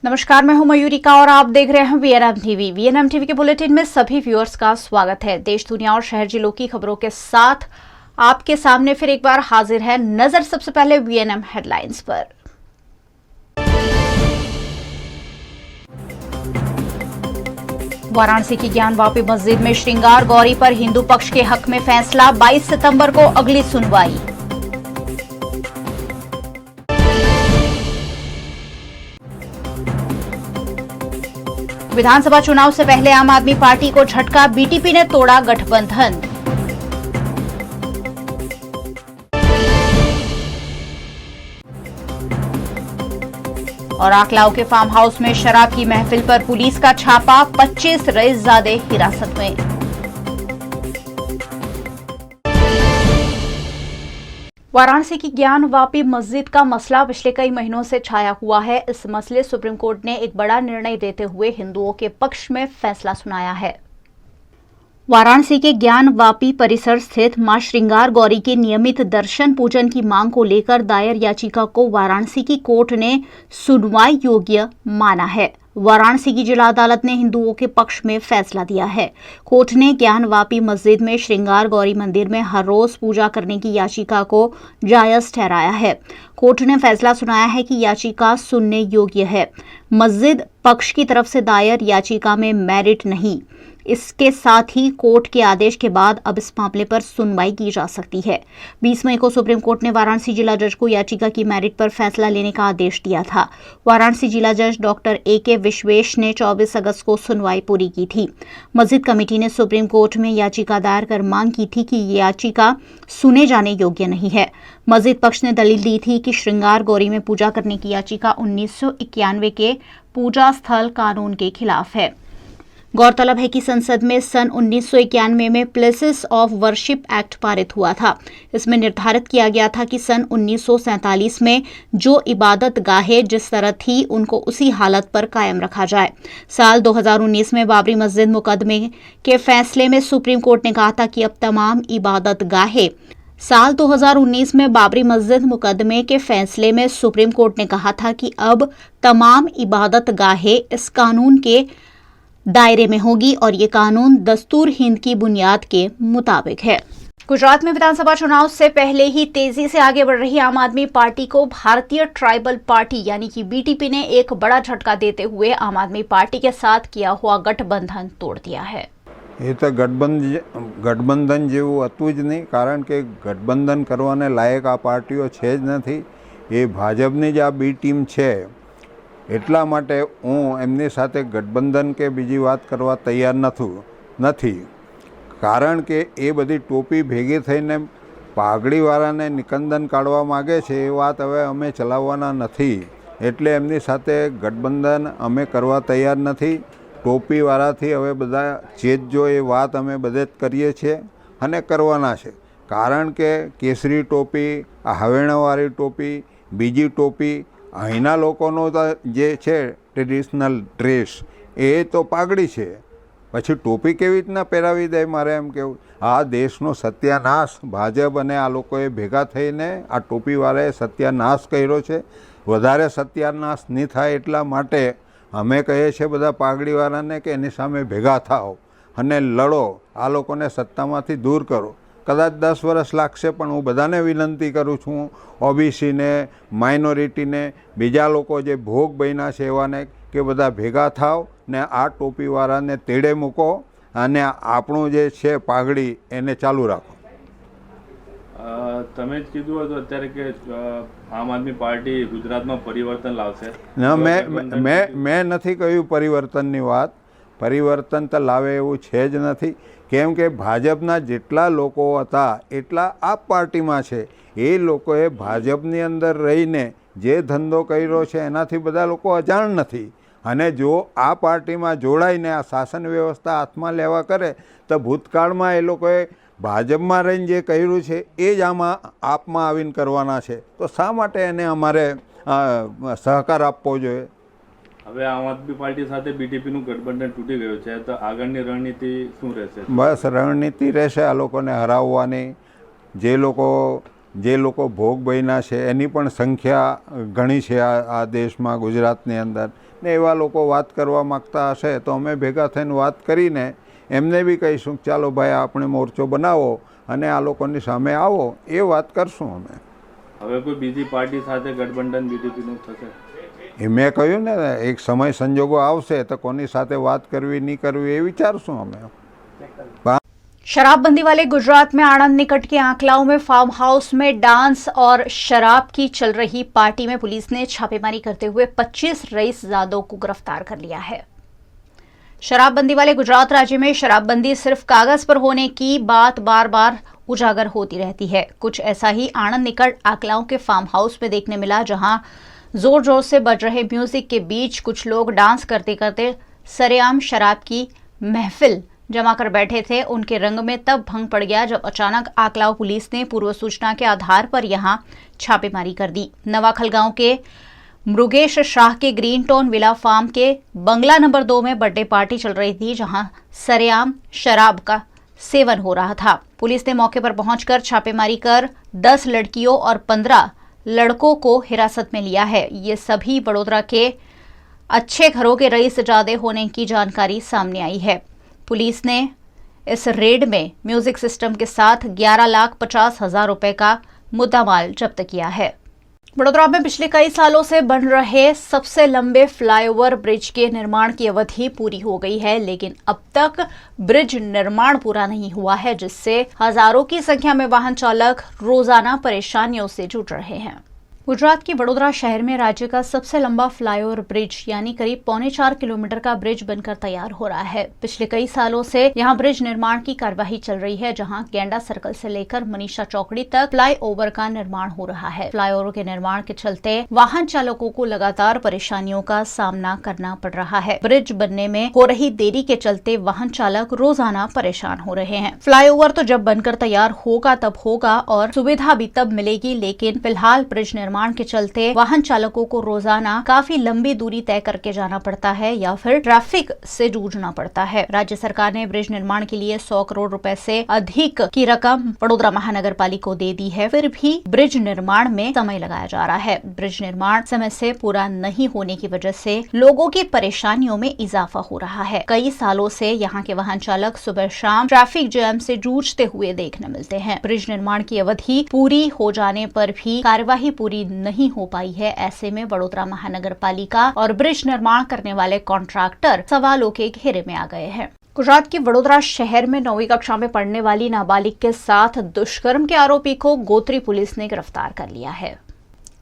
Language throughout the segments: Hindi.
नमस्कार, मैं हूं मयूरिका और आप देख रहे हैं वीएनएम टीवी। वीएनएम टीवी के बुलेटिन में सभी व्यूअर्स का स्वागत है। देश, दुनिया और शहर जिलों की खबरों के साथ आपके सामने फिर एक बार हाजिर है। नजर सबसे पहले वीएनएम हेडलाइंस पर। वाराणसी की ज्ञानवापी मस्जिद में श्रृंगार गौरी पर हिंदू पक्ष के हक में फैसला। 22 सितंबर को अगली सुनवाई। विधानसभा चुनाव से पहले आम आदमी पार्टी को झटका, बीटीपी ने तोड़ा गठबंधन। और आकलाव के फार्म हाउस में शराब की महफिल पर पुलिस का छापा, 25 रईसजादे हिरासत में। वाराणसी की ज्ञानवापी मस्जिद का मसला पिछले कई महीनों से छाया हुआ है। इस मसले सुप्रीम कोर्ट ने एक बड़ा निर्णय देते हुए हिंदुओं के पक्ष में फैसला सुनाया है। वाराणसी के ज्ञानवापी परिसर स्थित मां श्रृंगार गौरी के नियमित दर्शन पूजन की मांग को लेकर दायर याचिका को वाराणसी की कोर्ट ने सुनवाई योग्य माना है। वाराणसी की जिला अदालत ने हिंदुओं के पक्ष में फैसला दिया है। कोर्ट ने ज्ञानवापी मस्जिद में श्रृंगार गौरी मंदिर में हर रोज पूजा करने की याचिका को जायज ठहराया है। कोर्ट ने फैसला सुनाया है कि याचिका सुनने योग्य है। मस्जिद पक्ष की तरफ से दायर याचिका में मेरिट नहीं। इसके साथ ही कोर्ट के आदेश के बाद अब इस मामले पर सुनवाई की जा सकती है। 20 मई को सुप्रीम कोर्ट ने वाराणसी जिला जज को याचिका की मेरिट पर फैसला लेने का आदेश दिया था। वाराणसी जिला जज डॉक्टर ए.के. विश्वेश ने 24 अगस्त को सुनवाई पूरी की थी। मस्जिद कमेटी ने सुप्रीम कोर्ट में याचिका दायर कर मांग की थी कि ये याचिका सुने जाने योग्य नहीं है। मस्जिद पक्ष ने दलील दी थी कि श्रृंगार गौरी में पूजा करने की याचिका 1991 के पूजा स्थल कानून के खिलाफ है। गौरतलब है कि संसद में सन 1991 में प्लेसेस ऑफ वर्शिप एक्ट पारित हुआ था। इसमें निर्धारित किया गया था कि सन 1947 में जो इबादत गाहें जिस तरह थी उनको उसी हालत पर कायम रखा जाए। साल 2019 में बाबरी मस्जिद मुकदमे के फैसले में सुप्रीम कोर्ट ने कहा था कि अब तमाम इबादत गाहें साल 2019 में बाबरी मस्जिद मुकदमे के फैसले में सुप्रीम कोर्ट ने कहा था कि अब तमाम इबादत गाहें इस कानून के दायरे में होगी और ये कानून दस्तूर हिंद की बुनियाद के मुताबिक है। गुजरात में विधानसभा चुनाव से पहले ही तेजी से आगे बढ़ रही आम आदमी पार्टी को भारतीय ट्राइबल पार्टी यानी कि बीटीपी ने एक बड़ा झटका देते हुए आम आदमी पार्टी के साथ किया हुआ गठबंधन तोड़ दिया है। ये तो गठबंधन जेवुं हतुं ज नहीं, कारण के गठबंधन करवाने लायक आ पार्टीओ छे ज नहीं। ये भाजपनी ज आ बी टीम छे, એટલા માટે હું એમની સાથે ગઠબંધન કે બીજી વાત કરવા તૈયાર નથી, કારણ કે એ બધી ટોપી ભેગી થઈને પાઘડીવાળાને નિકંદન કાઢવા માગે છે એ વાત હવે અમે ચલાવવાના નથી, એટલે એમની સાથે ગઠબંધન અમે કરવા તૈયાર નથી। ટોપીવાળાથી હવે બધા ચેતજો એ વાત અમે બધે જ કરીએ છીએ અને કરવાના છે, કારણ કે કેસરી ટોપી, આ હવેણાવાળી ટોપી, બીજી ટોપી, અહીંના લોકોનો તો જે છે ટ્રેડિશનલ ડ્રેસ એ તો પાઘડી છે, પછી ટોપી કેવી રીતના પહેરાવી દે મારે એમ કહેવું। આ દેશનો સત્યાનાશ ભાજપ અને આ લોકોએ ભેગા થઈને આ ટોપીવાળાએ સત્યાનાશ કર્યો છે। વધારે સત્યાનાશ નહીં થાય એટલા માટે અમે કહીએ છીએ બધા પાઘડીવાળાને કે એની સામે ભેગા થાઓ અને લડો, આ લોકોને સત્તામાંથી દૂર કરો। કદાચ 10 વર્ષ લાગશે, પણ હું બધાને વિનંતી કરું છું, ઓબીસીને, માઇનોરિટીને, બીજા લોકો જે ભોગ બન્યા છે એવાને કે બધા ભેગા થાવ ને આ ટોપીવાળાને તેડે મૂકો અને આપણું જે છે પાઘડી એને ચાલુ રાખો। તમે જ કીધું હતું અત્યારે કે આમ આદમી પાર્ટી ગુજરાતમાં પરિવર્તન લાવશે। ના, મેં નથી કહ્યું પરિવર્તનની વાત। પરિવર્તન તો લાવે એવું છે જ નથી, કેમ કે ભાજપના જેટલા લોકો હતા એટલા આ પાર્ટીમાં છે। એ લોકોએ ભાજપની અંદર રહીને જે ધંધો કર્યો છે એનાથી બધા લોકો અજાણ નથી, અને જો આ પાર્ટીમાં જોડાઈને આ શાસન વ્યવસ્થા હાથમાં લેવા કરે તો ભૂતકાળમાં એ લોકોએ ભાજપમાં રહીને જે કર્યું છે એ જ આમાં આપમાં આવીને કરવાના છે, તો શા માટે એને અમારે સહકાર આપવો જોઈએ? હવે આમ આદમી પાર્ટી સાથે બીટીપીનું ગઠબંધન તૂટી ગયું છે, તો આગળની રણનીતિ શું રહેશે? બસ રણનીતિ રહેશે આ લોકોને હરાવવાની। જે લોકો ભોગ બન્યા છે એની પણ સંખ્યા ઘણી છે આ દેશમાં, ગુજરાતની અંદર। ને એવા લોકો વાત કરવા માગતા હશે તો અમે ભેગા થઈને વાત કરીને એમને બી કહીશું કે ચાલો ભાઈ આપણે મોરચો બનાવો અને આ લોકોની સામે આવો, એ વાત કરશું અમે. હવે કોઈ બીજી પાર્ટી સાથે ગઠબંધન બીજેપીનું થશે? એ મેં કહ્યું ને, એક સમય સંજોગો આવશે તો કોની સાથે વાત करवी नहीं करवी ये विचारશું हमें. शराबबंदी वाले गुजरात में आनंद निकट के आंकलाव में फार्म हाउस में डांस और शराब की चल रही पार्टी में पुलिस ने छापेमारी करते हुए 25 रईसजादों को गिरफ्तार कर लिया है. शराबबंदी वाले गुजरात राज्य में शराबबंदी सिर्फ कागज पर होने की बात बार बार उजागर होती रहती है. कुछ ऐसा ही आनंद निकट आंकलाव के फार्म हाउस में देखने मिला, जहां जोर जोर से बज रहे म्यूजिक के बीच कुछ लोग डांस करते करते सरेआम शराब की महफिल जमा कर बैठे थे. उनके रंग में तब भंग पड़ गया जब अचानक आंकलाव पुलिस ने पूर्व सूचना के आधार पर यहां छापेमारी कर दी. नवाखल गांव के मृगेश शाह के ग्रीन टोन विला फार्म के बंगला नंबर 2 में बर्थडे पार्टी चल रही थी, जहां सरेआम शराब का सेवन हो रहा था. पुलिस ने मौके पर पहुंचकर छापेमारी कर 10 लड़कियों और 15 लड़कों को हिरासत में लिया है. ये सभी बड़ोदरा के अच्छे घरों के रईसजादे होने की जानकारी सामने आई है. पुलिस ने इस रेड में म्यूजिक सिस्टम के साथ 11,50,000 रुपए का मुद्दामाल जब्त किया है. वडोदरा में पिछले कई सालों से बन रहे सबसे लंबे फ्लाईओवर ब्रिज के निर्माण की अवधि पूरी हो गई है, लेकिन अब तक ब्रिज निर्माण पूरा नहीं हुआ है, जिससे हजारों की संख्या में वाहन चालक रोजाना परेशानियों से जूझ रहे हैं. गुजरात के वडोदरा शहर में राज्य का सबसे लंबा फ्लाईओवर ब्रिज यानी करीब 3.25 किलोमीटर का ब्रिज बनकर तैयार हो रहा है. पिछले कई सालों से यहां ब्रिज निर्माण की कार्यवाही चल रही है, जहां गेंडा सर्कल से लेकर मनीषा चौकड़ी तक फ्लाईओवर का निर्माण हो रहा है. फ्लाईओवर के निर्माण के चलते वाहन चालकों को लगातार परेशानियों का सामना करना पड़ रहा है. ब्रिज बनने में हो रही देरी के चलते वाहन चालक रोजाना परेशान हो रहे हैं. फ्लाईओवर तो जब बनकर तैयार होगा तब होगा और सुविधा भी तब मिलेगी, लेकिन फिलहाल ब्रिज निर्माण के चलते वाहन चालकों को रोजाना काफी लंबी दूरी तय करके जाना पड़ता है या फिर ट्रैफिक से जूझना पड़ता है. राज्य सरकार ने ब्रिज निर्माण के लिए 100 करोड़ रुपए से अधिक की रकम वडोदरा महानगर पालिका को दे दी है, फिर भी ब्रिज निर्माण में समय लगाया जा रहा है. ब्रिज निर्माण समय से पूरा नहीं होने की वजह से लोगों की परेशानियों में इजाफा हो रहा है. कई सालों से यहाँ के वाहन चालक सुबह शाम ट्रैफिक जैम से जूझते हुए देखने मिलते हैं. ब्रिज निर्माण की अवधि पूरी हो जाने पर भी कार्यवाही पूरी नहीं हो पाई है. ऐसे में वडोदरा महानगर पालिका और ब्रिज निर्माण करने वाले कॉन्ट्रैक्टर सवालों के घेरे में आ गए हैं. गुजरात के वडोदरा शहर में 9वीं कक्षा में पढ़ने वाली नाबालिग के साथ दुष्कर्म के आरोपी को गोत्री पुलिस ने गिरफ्तार कर लिया है.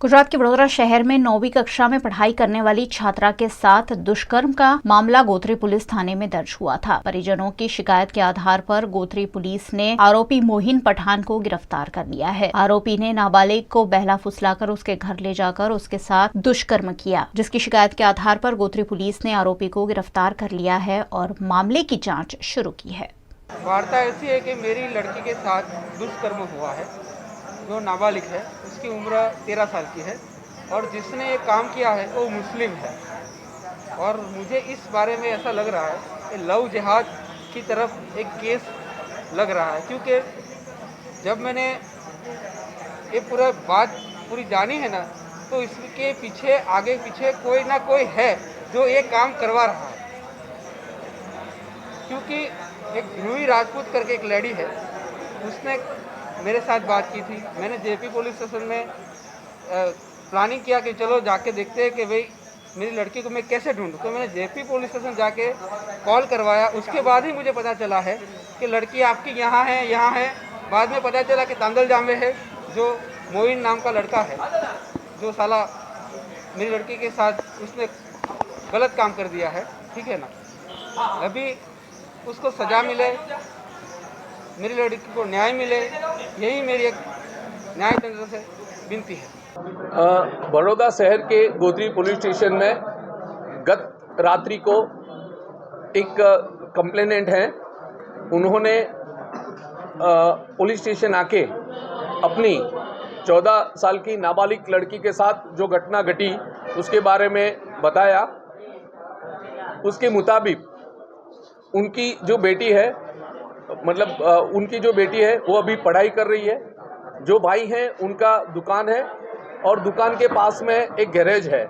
गुजरात के वडोदरा शहर में 9वीं कक्षा में पढ़ाई करने वाली छात्रा के साथ दुष्कर्म का मामला गोत्री पुलिस थाने में दर्ज हुआ था. परिजनों की शिकायत के आधार पर गोत्री पुलिस ने आरोपी मोहिन पठान को गिरफ्तार कर लिया है. आरोपी ने नाबालिग को बहला फुसलाकर उसके घर ले जाकर उसके साथ दुष्कर्म किया, जिसकी शिकायत के आधार पर गोत्री पुलिस ने आरोपी को गिरफ्तार कर लिया है और मामले की जाँच शुरू की है. वार्ता ऐसी है कि मेरी लड़की के साथ दुष्कर्म हुआ है, जो नाबालिग है, उसकी उम्र 13 साल की है और जिसने ये काम किया है वो मुस्लिम है. और मुझे इस बारे में ऐसा लग रहा है कि लव जिहाद की तरफ एक केस लग रहा है, क्योंकि जब मैंने ये पूरा बात पूरी जानी है ना, तो इसके पीछे आगे पीछे कोई ना कोई है जो ये काम करवा रहा है. क्योंकि एक ध्रुवी राजपूत करके एक लेडी है, उसने मेरे साथ बात की थी. मैंने जेपी पुलिस स्टेशन में प्लानिंग किया कि चलो जाके देखते हैं कि भाई मेरी लड़की को मैं कैसे ढूंढूं. तो मैंने जेपी पुलिस स्टेशन जाके कॉल करवाया. उसके बाद ही मुझे पता चला है कि लड़की आपकी यहाँ है. बाद में पता चला कि तांदलजाम में है, जो मोइन नाम का लड़का है, जो साला मेरी लड़की के साथ उसने गलत काम कर दिया है. ठीक है ना, अभी उसको सज़ा मिले, मेरी लड़की को न्याय मिले, यही मेरी एक न्याय तंत्र से विनती है. बड़ौदा शहर के गोत्री पुलिस स्टेशन में गत रात्रि को एक कंप्लेनेंट हैं, उन्होंने पुलिस स्टेशन आके अपनी 14 साल की नाबालिग लड़की के साथ जो घटना घटी उसके बारे में बताया. उसके मुताबिक उनकी जो बेटी है, उनकी जो बेटी है वो अभी पढ़ाई कर रही है. जो भाई हैं उनका दुकान है और दुकान के पास में एक गैरेज है.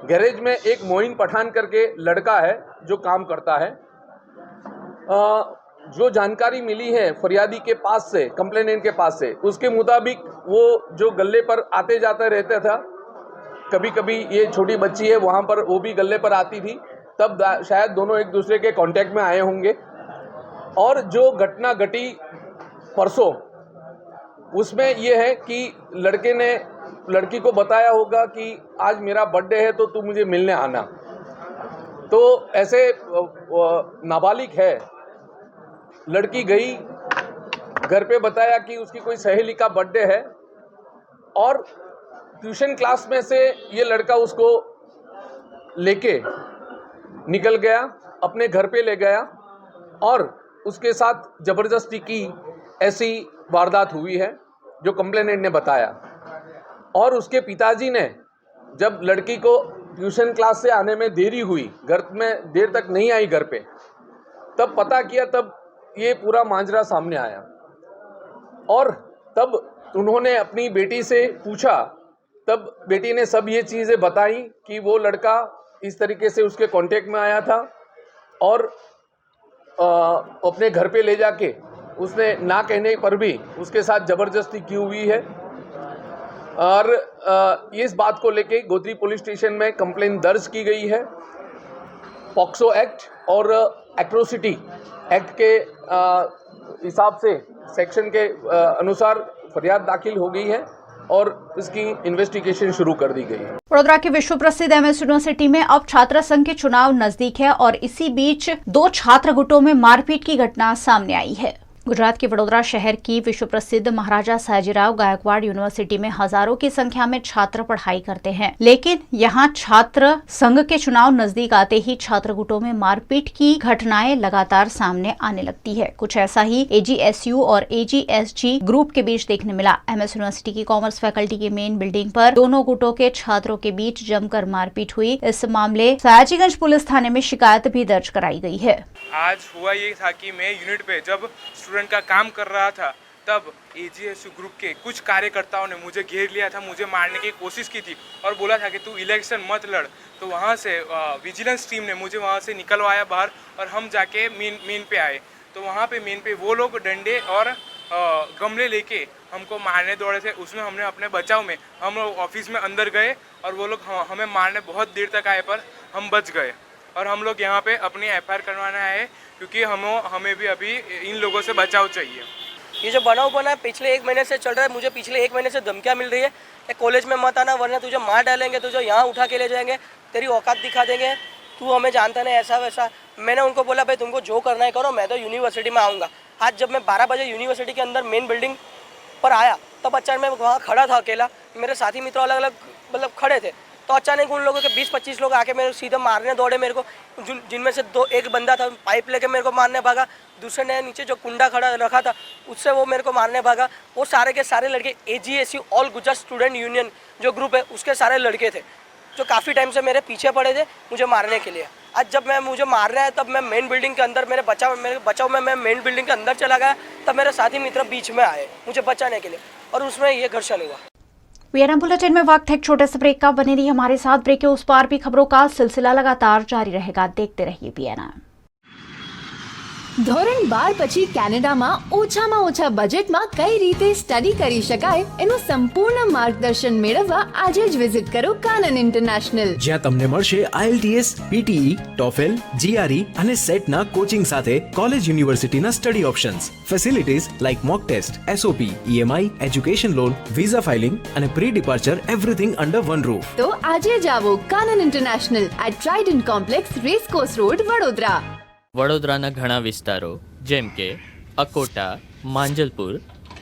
गैरेज में एक मोइन पठान करके लड़का है जो काम करता है। जो जानकारी मिली है फरियादी के पास से, कंप्लेनेंट के पास से, उसके मुताबिक वो जो गल्ले पर आते जाते रहता था, कभी कभी ये छोटी बच्ची है वहाँ पर, वो भी गल्ले पर आती थी, तब शायद दोनों एक दूसरे के कांटेक्ट में आए होंगे। और जो घटना घटी परसों, उसमें ये है कि लड़के ने लड़की को बताया होगा कि आज मेरा बर्थडे है तो तू मुझे मिलने आना। तो ऐसे नाबालिग है, लड़की गई, घर पे बताया कि उसकी कोई सहेली का बर्थडे है, और ट्यूशन क्लास में से ये लड़का उसको लेके निकल गया, अपने घर पे ले गया और उसके साथ ज़बरदस्ती की ऐसी वारदात हुई है जो कंप्लेनेंट ने बताया। और उसके पिताजी ने जब लड़की को ट्यूशन क्लास से आने में देरी हुई, घर में देर तक नहीं आई घर पे, तब पता किया, तब ये पूरा मांजरा सामने आया। और तब उन्होंने अपनी बेटी से पूछा, तब बेटी ने सब ये चीज़ें बताई कि वो लड़का इस तरीके से उसके कांटेक्ट में आया था और अपने घर पे ले जाके उसने ना कहने पर भी उसके साथ ज़बरदस्ती की हुई है। और इस बात को लेके गोत्री पुलिस स्टेशन में कंप्लेंट दर्ज की गई है। पॉक्सो एक्ट और एट्रोसिटी एक्ट के हिसाब से, सेक्शन के अनुसार फरियाद दाखिल हो गई है और इसकी इन्वेस्टिगेशन शुरू कर दी गई है। वडोदरा के विश्व प्रसिद्ध एमएस यूनिवर्सिटी में अब छात्र संघ के चुनाव नजदीक है और इसी बीच 2 छात्र गुटों में मारपीट की घटना सामने आई है। गुजरात के वडोदरा शहर की विश्व प्रसिद्ध महाराजा सयाजीराव गायकवाड़ यूनिवर्सिटी में हजारों की संख्या में छात्र पढ़ाई करते हैं, लेकिन यहां छात्र संघ के चुनाव नजदीक आते ही छात्र गुटों में मारपीट की घटनाएं लगातार सामने आने लगती है। कुछ ऐसा ही एजीएसयू और एजीएसजी ग्रुप के बीच देखने मिला। एमएस यूनिवर्सिटी की कॉमर्स फैकल्टी की मेन बिल्डिंग पर दोनों गुटों के छात्रों के बीच जमकर मारपीट हुई। इस मामले सयाजीगंज पुलिस थाने में शिकायत भी दर्ज कराई गई है। आज हुआ ये था कि मैं यूनिट पे जब स्टूडेंट का काम कर रहा था, तब एजीएसयू ग्रुप के कुछ कार्यकर्ताओं ने मुझे घेर लिया था, मुझे मारने की कोशिश की थी और बोला था कि तू इलेक्शन मत लड़। तो वहाँ से विजिलेंस टीम ने मुझे वहाँ से निकलवाया बाहर और हम जाके मेन पे आए। तो वहाँ पे मेन पे वो लोग डंडे और गमले लेके हमको मारने दौड़े थे। उसमें हमने अपने बचाव में हम ऑफिस में अंदर गए और वो लोग हमें मारने बहुत देर तक आए, पर हम बच गए। और हम लोग यहाँ पे अपनी एफआईआर करवाना है क्योंकि हमें भी अभी इन लोगों से बचाव चाहिए। ये जो बनाव बना है पिछले 1 महीने से चल रहा है। मुझे पिछले 1 महीने से धमकियाँ मिल रही है कि कॉलेज में मत आना वरना तुझे मार डालेंगे, तुझे यहाँ उठा के ले जाएंगे, तेरी औकात दिखा देंगे, तू हमें जानता नहीं, ऐसा वैसा। मैंने उनको बोला भाई तुमको जो करना है करो, मैं तो यूनिवर्सिटी में आऊँगा। आज जब मैं 12 बजे यूनिवर्सिटी के अंदर मेन बिल्डिंग पर आया तब अचानक मैं वहाँ खड़ा था अकेला, मेरे साथी मित्र अलग अलग मतलब खड़े थे। तो अचानक उन लोगों के 20-25 लोग आके मेरे सीधे मारने दौड़े मेरे को, जिनमें से एक बंदा था पाइप लेके मेरे को मारने भागा, दूसरे ने नीचे जो कुंडा खड़ा रखा था उससे वो मेरे को मारने भागा। वो सारे के सारे लड़के एजीएसयू ऑल गुजरात स्टूडेंट यूनियन जो ग्रुप है उसके सारे लड़के थे जो काफ़ी टाइम से मेरे पीछे पड़े थे मुझे मारने के लिए। आज जब मुझे मार रहा है तब मैं मेन बिल्डिंग के अंदर मेरे बचाव में मैं मेन बिल्डिंग के अंदर चला गया, तब मेरे साथी मित्र बीच में आए मुझे बचाने के लिए और उसमें ये घर्षण हुआ। वीएनएम बुलेटिन में वक्त है छोटे से ब्रेक का। बने रहिए हमारे साथ। ब्रेक के उस पार भी खबरों का सिलसिला लगातार जारी रहेगा। देखते रहिए वीएनएम। ધોરણ 12 પછી કેનેડામાં ઓછામાં ઓછા બજેટમાં કઈ રીતે સ્ટડી કરી શકાય એનું સંપૂર્ણ માર્ગદર્શન મેળવવા આજે જ વિઝિટ કરો કાનન ઇન્ટરનેશનલ, જ્યાં તમને મળશે IELTS, PTE, TOEFL, GRE અને સેટના કોચિંગ સાથે કોલેજ યુનિવર્સિટીના study options, facilities like mock test, SOP, EMI, education loan, visa filing અને pre departure everything under one roof. તો આજે જ આવો Kanan international at Trident complex, racecourse road, Vadodara. વડોદરાના ઘણા વિસ્તારો જેમ કે અકોટા, માંજલપુર,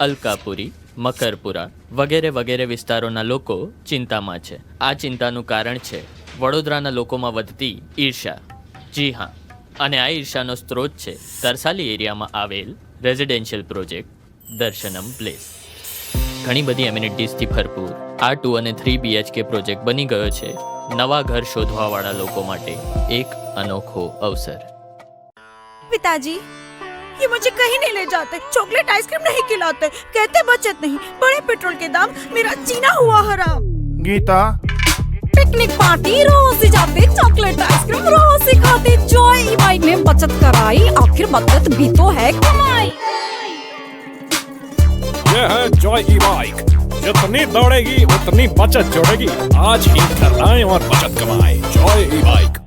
અલકાપુરી, મકરપુરા વગેરે વગેરે વિસ્તારોના લોકો ચિંતામાં છે. આ ચિંતાનું કારણ છે વડોદરાના લોકોમાં વધતી ઈર્ષા. જી હા, અને આ ઈર્ષાનો સ્ત્રોત છે તરસાલી એરિયામાં આવેલ રેઝિડેન્શિયલ પ્રોજેક્ટ દર્શનમ પ્લેસ. ઘણી બધી એમ્યુનિટીઝથી ભરપૂર આ 2 અને 3 BHK પ્રોજેક્ટ બની ગયો છે નવા ઘર શોધવાવાળા લોકો માટે એક અનોખો અવસર. पिताजी, ये मुझे कहीं नहीं ले जाते, चॉकलेट आइसक्रीम नहीं खिलाते, कहते बचत नहीं, बड़े पेट्रोल के दाम, मेरा जीना हुआ हराम। गीता, पिकनिक पार्टी रोज ही जाते, चॉकलेट आइसक्रीम रोज ही खाते। जॉय ई बाइक ने बचत कराई, आखिर बचत भी तो है कमाई। यह है जॉय ई बाइक, जितनी दौड़ेगी उतनी बचत जोड़ेगी। आज ही घर आए और बचत कमाए। जॉय ई बाइक।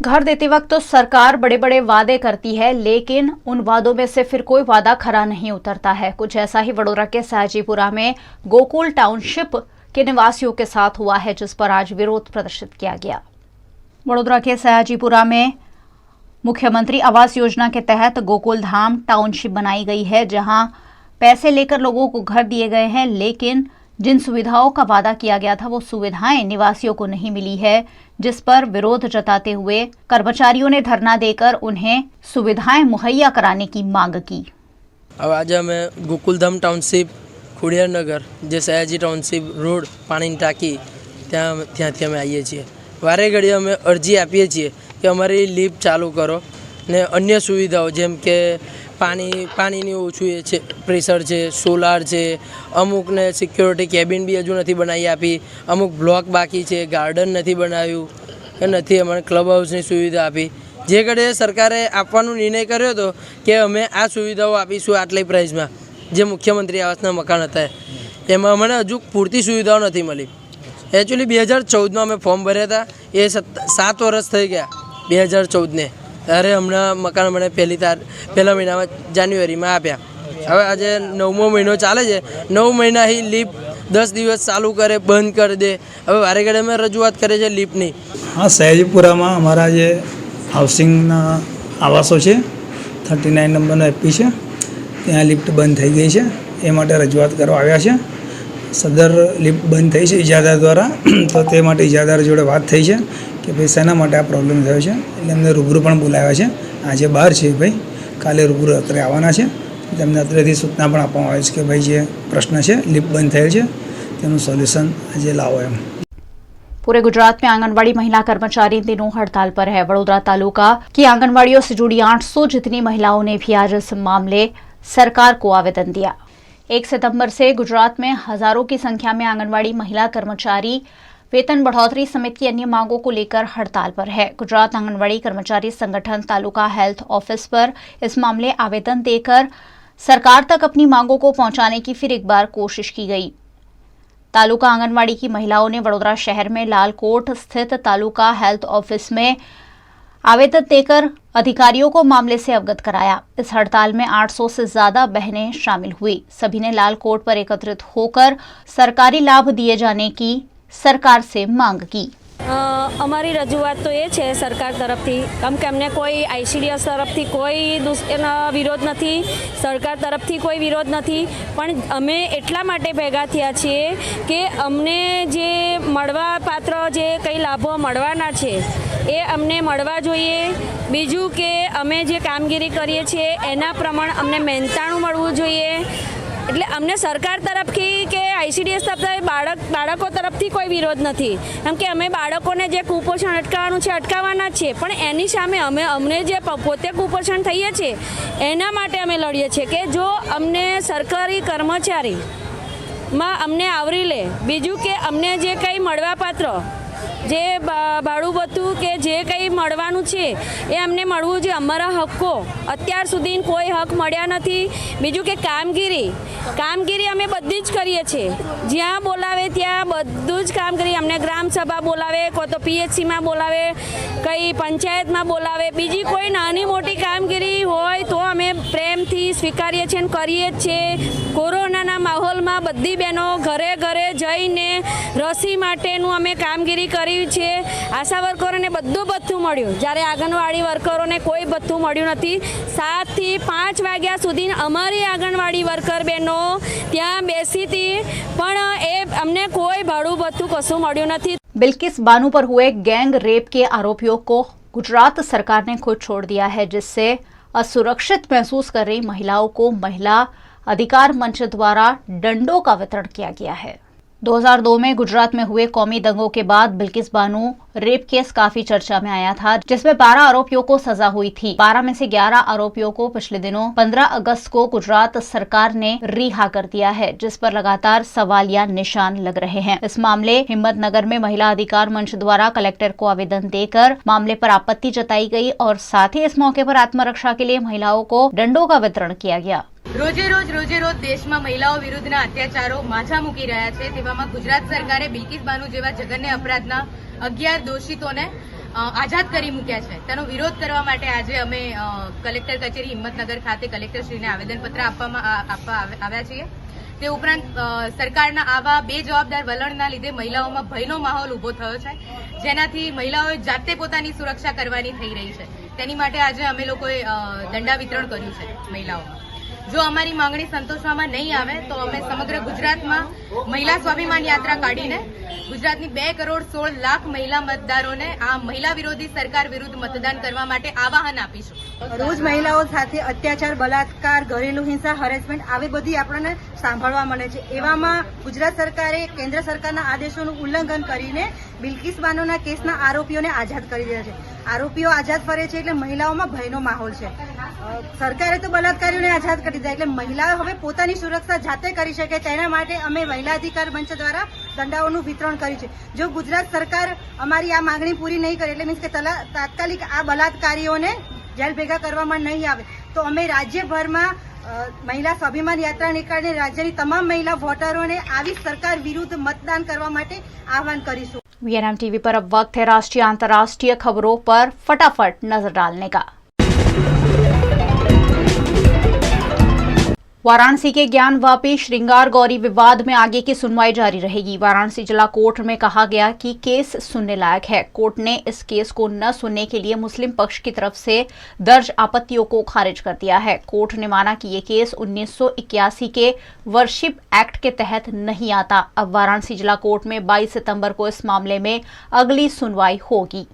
घर देते वक्त तो सरकार बड़े बड़े वादे करती है, लेकिन उन वादों में से फिर कोई वादा खरा नहीं उतरता है। कुछ ऐसा ही वडोदरा के सयाजीपुरा में गोकुल टाउनशिप के निवासियों के साथ हुआ है, जिस पर आज विरोध प्रदर्शित किया गया। वडोदरा के सयाजीपुरा में मुख्यमंत्री आवास योजना के तहत गोकुल धाम टाउनशिप बनाई गई है, जहां पैसे लेकर लोगों को घर दिए गए हैं, लेकिन जिन सुविधाओं का वादा किया गया था वो सुविधाएं निवासियों को नहीं मिली है, जिस पर विरोध जताते हुए कर्मचारियों ने धरना देकर उन्हें सुविधाएं मुहैया कराने की मांग की। अब आज हमें गोकुलधाम टाउनशिप ખોડિયારનગર જે સયાજી ટાઉનશીપ રોડ પાણીની ટાંકી ત્યાંથી અમે આવીએ છીએ। વારે ઘડીએ અમે અરજી આપીએ છીએ કે અમારી લિફ્ટ ચાલુ કરો ને અન્ય સુવિધાઓ જેમ કે પાણીની ઓછું છે, પ્રેશર છે, સોલાર છે, અમુકને સિક્યોરિટી કેબિન બી હજુ નથી બનાવી આપી, અમુક બ્લોક બાકી છે, ગાર્ડન નથી બનાવ્યું કે નથી અમારે ક્લબ હાઉસની સુવિધા આપી। જે ઘડીએ સરકારે આપવાનો નિર્ણય કર્યો હતો કે અમે આ સુવિધાઓ આપીશું આટલી પ્રાઇસમાં, જે મુખ્યમંત્રી આવાસના મકાન હતા એમાં અમને હજુ પૂરતી સુવિધાઓ નથી મળી। એકચ્યુઅલી 2014માં અમે ફોર્મ ભર્યા હતા, એ 7 વર્ષ થઈ ગયા 2014ને, ત્યારે હમણાં મકાન મને પહેલા મહિનામાં જાન્યુઆરીમાં આપ્યા। હવે આજે 9મો મહિનો ચાલે છે, 9 મહિના ही લિફ્ટ 10 દિવસ ચાલુ કરે બંધ કરી દે। હવે વારે ઘડે અમે રજૂઆત કરે છે લિફ્ટની। હા, સયાજીપુરામાં અમારા જે હાઉસિંગના આવાસો છે 39 નંબરનો એપી છે, ત્યાં લિફ્ટ બંધ થઈ ગઈ છે, એ માટે રજૂઆત કરવા આવ્યા છે। સદર લિફ્ટ બંધ થઈ છે ઇજાદાર દ્વારા, તો તે માટે ઇજાદાર જોડે વાત થઈ છે કે ભાઈ શેના માટે આ પ્રોબ્લેમ થયો છે, એટલે એમને રૂબરૂ પણ બોલાવ્યા છે। આજે બહાર છે ભાઈ, કાલે રૂબરૂ અત્રે આવવાના છે। તેમને અત્રેથી સૂચના પણ આપવામાં આવે છે કે ભાઈ જે પ્રશ્ન છે લિફ્ટ બંધ થયેલ છે તેનું સોલ્यूशन આજે लाओ एम। पूरे गुजरात में आंगनवाड़ी महिला कर्मचारी इन दिनों हड़ताल पर है। वडोदरा तालुका की आंगनवाड़ियों से जुड़ी 800 जितनी महिलाओं ने भी आज इस मामले सरकार को आवेदन दिया। 1 सितंबर से गुजरात में हजारों की संख्या में आंगनवाड़ी महिला कर्मचारी वेतन बढ़ोतरी समेत की अन्य मांगों को लेकर हड़ताल पर है। गुजरात आंगनवाड़ी कर्मचारी संगठन तालुका हेल्थ ऑफिस पर इस मामले आवेदन देकर सरकार तक अपनी मांगों को पहुंचाने की फिर एक बार कोशिश की गई। तालुका आंगनवाड़ी की महिलाओं ने वडोदरा शहर में लालकोट स्थित तालुका हेल्थ ऑफिस में आवेदन देकर अधिकारियों को मामले से अवगत कराया। इस हड़ताल में 800 से ज्यादा बहनें शामिल हुई। सभी ने लालकोट पर एकत्रित होकर सरकारी लाभ दिए जाने की सरकार से मांग की। અમારી રજૂઆત તો એ છે સરકાર તરફથી, કેમ કે અમને કોઈ આઈસીડીએસ તરફથી કોઈ વિરોધ નથી, સરકાર તરફથી કોઈ વિરોધ નથી, પણ અમે એટલા માટે ભેગા થયા છીએ કે અમને જે મળવા પાત્ર જે કંઈ લાભો મળવાના છે એ અમને મળવા જોઈએ। બીજું કે અમે જે કામગીરી કરીએ છીએ એના પ્રમાણે અમને મહેનતાણું મળવું જોઈએ। એટલે અમને સરકાર તરફથી કે આઈસીડીએસ તરફથી બાળકો તરફથી કોઈ વિરોધ નથી, કેમ કે અમે બાળકોને જે કુપોષણ અટકાવવાનું છે અટકાવવાના જ છે, પણ એની સામે અમને જે પોતે કુપોષણ થઈએ છીએ એના માટે અમે લડીએ છીએ કે જો અમને સરકારી કર્મચારીમાં અમને આવરી લે। બીજું કે અમને જે કંઈ મળવાપાત્ર જે ભાડું ભથ્થું કે જે કંઈ મળવાનું છે એ અમને મળવું જોઈએ। અમારા હક્કો અત્યાર સુધી કોઈ હક મળ્યા નથી। બીજું કે કામગીરી અમે બધી જ કરીએ છીએ, જ્યાં બોલાવે ત્યાં બધું જ કામ કરીએ। અમને ગ્રામ સભા બોલાવે, કોઈ તો પીએચસીમાં બોલાવે, કઈ પંચાયતમાં બોલાવે, બીજી કોઈ નાની મોટી કામગીરી હોય તો અમે પ્રેમથી સ્વીકારીએ છીએ અને કરીએ જ છીએ। કોરોનાના માહોલમાં બધી બહેનો ઘરે ઘરે જઈને રસી માટેનું અમે કામગીરી કરી છે। આશા વર્કરોને બધું ભથ્થું મળ્યું, જ્યારે આંગણવાડી વર્કરોને કોઈ ભથ્થું મળ્યું નથી। 7 થી 5 વાગ્યા સુધી અમારી આંગણવાડી વર્કર બહેનો ત્યાં બેસી હતી, પણ એ અમને કોઈ ભાડું ભથ્થું કશું મળ્યું નથી। बिल्किस बानो पर हुए गैंग रेप के आरोपियों को गुजरात सरकार ने खुद छोड़ दिया है, जिससे असुरक्षित महसूस कर रही महिलाओं को महिला अधिकार मंच द्वारा दंडों का वितरण किया गया है। 2002 में गुजरात में हुए कौमी दंगों के बाद बिल्किस बानो रेप केस काफी चर्चा में आया था, जिसमें 12 आरोपियों को सजा हुई थी। 12 में से 11 आरोपियों को पिछले दिनों 15 अगस्त को गुजरात सरकार ने रिहा कर दिया है, जिस पर लगातार सवालिया निशान लग रहे हैं। इस मामले हिम्मतनगर में महिला अधिकार मंच द्वारा कलेक्टर को आवेदन देकर मामले पर आपत्ति जताई गई और साथ ही इस मौके पर आत्मरक्षा के लिए महिलाओं को दंडों का वितरण किया गया। रोजे रोज देशમાં મહિલાઓ વિરુદ્ધના અત્યાચારો માથા મૂકી રહ્યા છે, તેવામાં ગુજરાત સરકારે બિલ્કિસ બાનો જેવા જઘન્ય અપરાધના 11 દોષિતોને આઝાદ કરી મૂક્યા છે। તેનો વિરોધ કરવા માટે આજે અમે કલેક્ટર કચેરી હિંમતનગર ખાતે કલેક્ટરશ્રીને આવેદનપત્ર આપવા આવ્યા છીએ। તે ઉપરાંત સરકારના આવા બેજવાબદાર વલણના લીધે મહિલાઓમાં ભયનો માહોલ ઉભો થયો છે, જેનાથી મહિલાઓએ જાતે પોતાની સુરક્ષા કરવાની થઈ રહી છે। તેની માટે આજે અમે લોકોએ દંડા વિતરણ કર્યું છે મહિલાઓમાં। જો અમારી માંગણી સંતોષવામાં નહીં આવે તો અમે સમગ્ર ગુજરાતમાં મહિલા સ્વાભિમાન યાત્રા કાઢીને ગુજરાતની 2,16,00,000 મહિલા મતદારોને આ મહિલા વિરોધી સરકાર વિરુદ્ધ મતદાન કરવા માટે આહવાન આપીશું। રોજ મહિલાઓ સાથે અત્યાચાર, બલાત્કાર, ઘરેલુ હિંસા, હરેસમેન્ટ આવી બધી આપણને સાંભળવા મળે છે। એવામાં ગુજરાત સરકારે કેન્દ્ર સરકારના આદેશોનું ઉલ્લંઘન કરીને બિલ્કિસ બાનોના કેસના આરોપીઓને આઝાદ કરી દીધા છે। આરોપીઓ આઝાદ ફરે છે એટલે મહિલાઓમાં ભયનો માહોલ છે। સરકારે તો બલાત્કારીઓને આઝાદ કરી દીધા એટલે મહિલાઓ હવે પોતાની સુરક્ષા જાતે કરી શકે, તેના માટે અમે મહિલા અધિકાર મંચ દ્વારા દંડાઓનું વિતરણ કર્યું છે। જો ગુજરાત સરકાર અમારી આ માંગણી પૂરી નહીં કરે એટલે મીન્સ કે તાત્કાલિક આ બલાત્કારીઓને જેલ ભેગા કરવામાં નહીં આવે તો અમે રાજ્યભરમાં મહિલા સ્વાભિમાન યાત્રા નીકાળીને રાજ્યની તમામ મહિલા વોટરોને આવી સરકાર વિરુદ્ધ मतदान કરવા માટે આહવાન કરીશું। वीएनएम टीवी पर अब वक्त है राष्ट्रीय अंतर्राष्ट्रीय खबरों पर फटाफट नजर डालने का। वाराणसी के ज्ञानवापी श्रृंगार गौरी विवाद में आगे की सुनवाई जारी रहेगी। वाराणसी जिला कोर्ट में कहा गया कि केस सुनने लायक है। कोर्ट ने इस केस को न सुनने के लिए मुस्लिम पक्ष की तरफ से दर्ज आपत्तियों को खारिज कर दिया है। कोर्ट ने माना कि ये केस 1981 के वर्शिप एक्ट के तहत नहीं आता। अब वाराणसी जिला कोर्ट में 22 सितंबर को इस मामले में अगली सुनवाई होगी।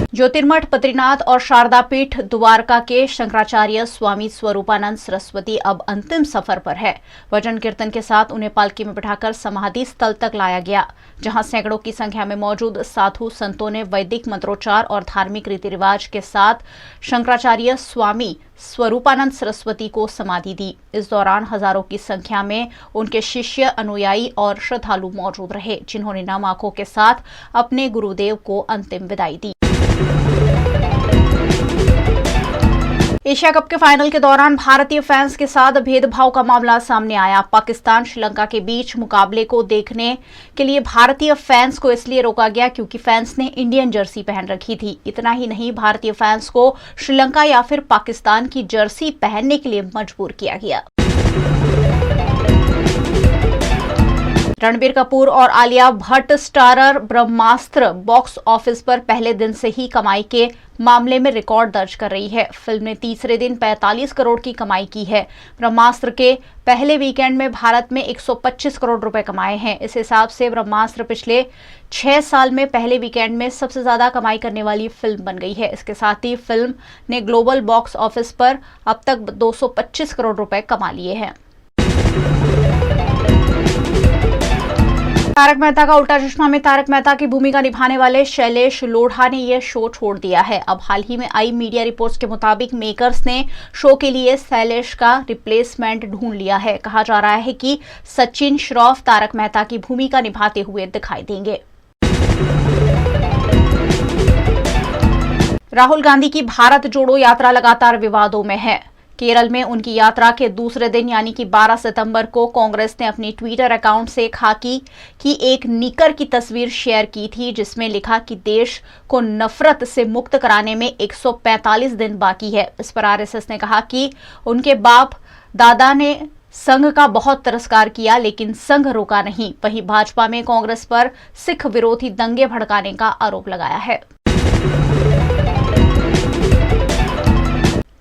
ज्योतिर्मठ, बद्रीनाथ और शारदा पीठ द्वारका के शंकराचार्य स्वामी स्वरूपानंद सरस्वती अब अंतिम सफर पर है। भजन कीर्तन के साथ उन्हें पालकी में बिठाकर समाधि स्थल तक लाया गया, जहां सैकड़ों की संख्या में मौजूद साधु संतों ने वैदिक मंत्रोच्चार और धार्मिक रीति रिवाज के साथ शंकराचार्य स्वामी स्वरूपानंद सरस्वती को समाधि दी। इस दौरान हजारों की संख्या में उनके शिष्य, अनुयायी और श्रद्धालु मौजूद रहे, जिन्होंने नम आंखों के साथ अपने गुरुदेव को अंतिम विदाई दी। एशिया कप के फाइनल के दौरान भारतीय फैंस के साथ भेदभाव का मामला सामने आया। पाकिस्तान श्रीलंका के बीच मुकाबले को देखने के लिए भारतीय फैंस को इसलिए रोका गया क्योंकि फैंस ने इंडियन जर्सी पहन रखी थी। इतना ही नहीं, भारतीय फैंस को श्रीलंका या फिर पाकिस्तान की जर्सी पहनने के लिए मजबूर किया गया। रणबीर कपूर और आलिया भट्ट स्टारर ब्रह्मास्त्र बॉक्स ऑफिस पर पहले दिन से ही कमाई के मामले में रिकॉर्ड दर्ज कर रही है। फिल्म ने तीसरे दिन 45 करोड़ की कमाई की है। ब्रह्मास्त्र के पहले वीकेंड में भारत में 125 करोड़ रुपए कमाए हैं। इस हिसाब से ब्रह्मास्त्र पिछले 6 साल में पहले वीकेंड में सबसे ज्यादा कमाई करने वाली फिल्म बन गई है। इसके साथ ही फिल्म ने ग्लोबल बॉक्स ऑफिस पर अब तक 225 करोड़ रुपए कमा लिए हैं। तारक मेहता का उल्टा चश्मा में तारक मेहता की भूमिका निभाने वाले शैलेश लोढ़ा ने यह शो छोड़ दिया है। अब हाल ही में आई मीडिया रिपोर्ट्स के मुताबिक मेकर्स ने शो के लिए शैलेश का रिप्लेसमेंट ढूंढ लिया है। कहा जा रहा है कि सचिन श्रॉफ तारक मेहता की भूमिका निभाते हुए दिखाई देंगे। राहुल गांधी की भारत जोड़ो यात्रा लगातार विवादों में है। केरल में उनकी यात्रा के दूसरे दिन यानी कि 12 सितंबर को कांग्रेस ने अपनी ट्विटर अकाउंट से खाकी की एक निकर की तस्वीर शेयर की थी, जिसमें लिखा कि देश को नफरत से मुक्त कराने में 145 दिन बाकी है। इस पर आरएसएस ने कहा कि उनके बाप दादा ने संघ का बहुत तिरस्कार किया, लेकिन संघ रोका नहीं। वहीं भाजपा में कांग्रेस पर सिख विरोधी दंगे भड़काने का आरोप लगाया है।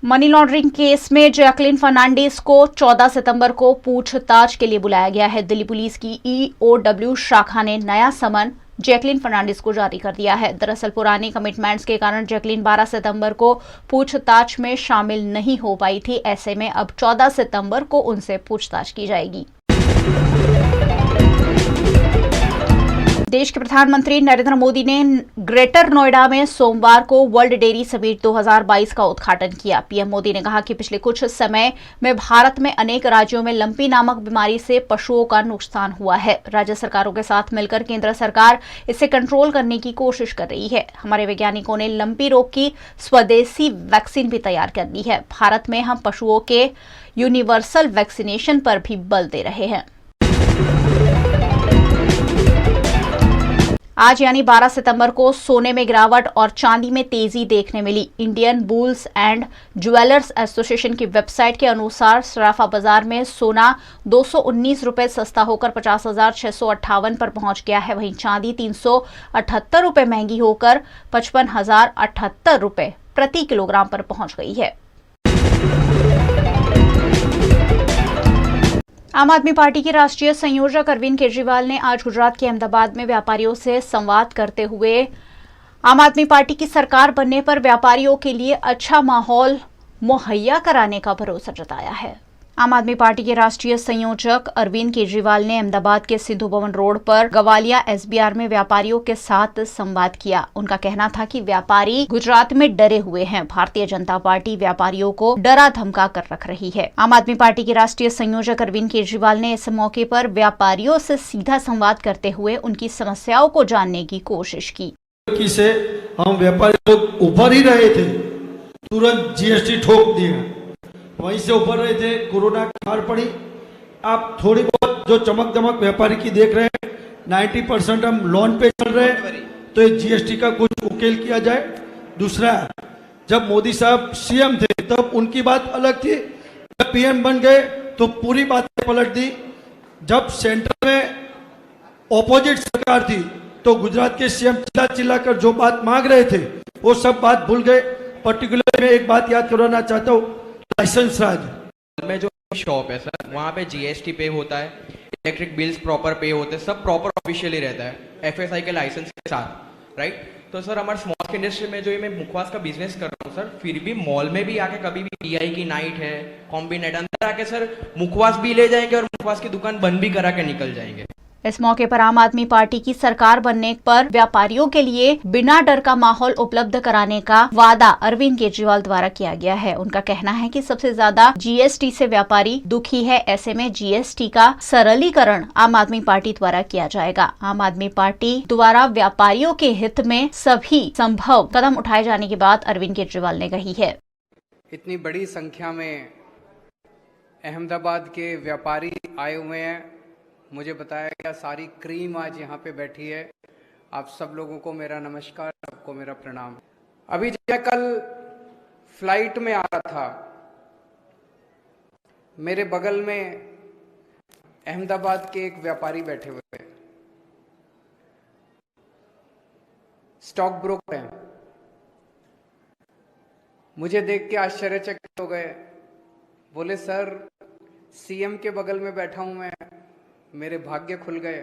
मनी लॉन्ड्रिंग केस में जैकलिन फर्नांडिस को 14 सितंबर को पूछताछ के लिए बुलाया गया है। दिल्ली पुलिस की ईओडब्ल्यू शाखा ने नया समन जैकलिन फर्नांडिस को जारी कर दिया है। दरअसल पुरानी कमिटमेंट्स के कारण जैकलिन 12 सितंबर को पूछताछ में शामिल नहीं हो पाई थी। ऐसे में अब 14 सितंबर को उनसे पूछताछ की जाएगी। देश के प्रधानमंत्री नरेंद्र मोदी ने ग्रेटर नोएडा में सोमवार को वर्ल्ड डेयरी समिट 2022 का उद्घाटन किया। पीएम मोदी ने कहा कि पिछले कुछ समय में भारत में अनेक राज्यों में लंपी नामक बीमारी से पशुओं का नुकसान हुआ है। राज्य सरकारों के साथ मिलकर केंद्र सरकार इसे कंट्रोल करने की कोशिश कर रही है। हमारे वैज्ञानिकों ने लंपी रोग की स्वदेशी वैक्सीन भी तैयार कर ली है। भारत में हम पशुओं के यूनिवर्सल वैक्सीनेशन पर भी बल दे रहे हैं। आज यानी 12 सितंबर को सोने में गिरावट और चांदी में तेजी देखने मिली। Indian bulls and jewellers association की वेबसाइट के अनुसार सराफा बाजार में सोना 219 रुपए सस्ता होकर 50,658 पर पहुंच गया है। वहीं चांदी 378 रुपए महंगी होकर 55,078 रुपए प्रति किलोग्राम पर पहुंच गई है। आम आदमी पार्टी के राष्ट्रीय संयोजक अरविंद केजरीवाल ने आज गुजरात के अहमदाबाद में व्यापारियों से संवाद करते हुए आम आदमी पार्टी की सरकार बनने पर व्यापारियों के लिए अच्छा माहौल मुहैया कराने का भरोसा जताया है। आम आदमी पार्टी के राष्ट्रीय संयोजक अरविंद केजरीवाल ने अहमदाबाद के सिंधु भवन रोड पर गवालिया एसबीआर में व्यापारियों के साथ संवाद किया। उनका कहना था कि व्यापारी गुजरात में डरे हुए हैं। भारतीय जनता पार्टी व्यापारियों को डरा धमका कर रख रही है। आम आदमी पार्टी के राष्ट्रीय संयोजक अरविंद केजरीवाल ने इस मौके पर व्यापारियों से सीधा संवाद करते हुए उनकी समस्याओं को जानने की कोशिश की। से हम व्यापारी लोग उभर ही रहे थे, तुरंत जीएसटी ठोक दिया, वहीं से उभर रहे थे, कोरोना की मार पड़ी। आप थोड़ी बहुत जो चमक दमक व्यापारी की देख रहे हैं, 90% हम लोन पे चल रहे हैं, तो ये जीएसटी का कुछ उकेल किया जाए। दूसरा, जब मोदी साहब सीएम थे तब उनकी बात अलग थी, जब पीएम बन गए तो पूरी बातें पलट दी। जब सेंटर में ऑपोजिट सरकार थी तो गुजरात के सीएम चिल्ला चिल्ला कर जो बात मांग रहे थे वो सब बात भूल गए। पर्टिकुलर में एक बात याद करवाना चाहता हूँ, लाइसेंस राज में जो शॉप है सर, वहाँ पे जीएसटी पे होता है, इलेक्ट्रिक बिल्स प्रॉपर पे होते हैं, सब प्रॉपर ऑफिशियली रहता है एफएसआई के लाइसेंस के साथ, राइट। तो सर हमारे स्मॉल इंडस्ट्री में जो ये मैं मुखवास का बिजनेस कर रहा हूँ सर, फिर भी मॉल में भी आके कभी भी पीआई की नाइट है, कॉम्बिनेट, अंदर आके सर मुखवास भी ले जाएंगे और मुखवास की दुकान बंद भी करा के निकल जाएंगे। इस मौके पर आम आदमी पार्टी की सरकार बनने पर व्यापारियों के लिए बिना डर का माहौल उपलब्ध कराने का वादा अरविंद केजरीवाल द्वारा किया गया है। उनका कहना है कि सबसे ज्यादा जीएसटी से व्यापारी दुखी है। ऐसे में जीएसटी का सरलीकरण आम आदमी पार्टी द्वारा किया जाएगा। आम आदमी पार्टी द्वारा व्यापारियों के हित में सभी संभव कदम उठाए जाने की बात अरविंद केजरीवाल ने कही है। इतनी बड़ी संख्या में अहमदाबाद के व्यापारी आए हुए हैं। मुझे बताया गया सारी क्रीम आज यहाँ पे बैठी है। आप सब लोगों को मेरा नमस्कार, सबको मेरा प्रणाम। अभी मैं कल फ्लाइट में आ रहा था, मेरे बगल में अहमदाबाद के एक व्यापारी बैठे हुए, स्टॉक ब्रोकर हैं। मुझे देख के आश्चर्यचकित हो गए। बोले सर, सीएम के बगल में बैठा हूं मैं, मेरे भाग्य खुल गए।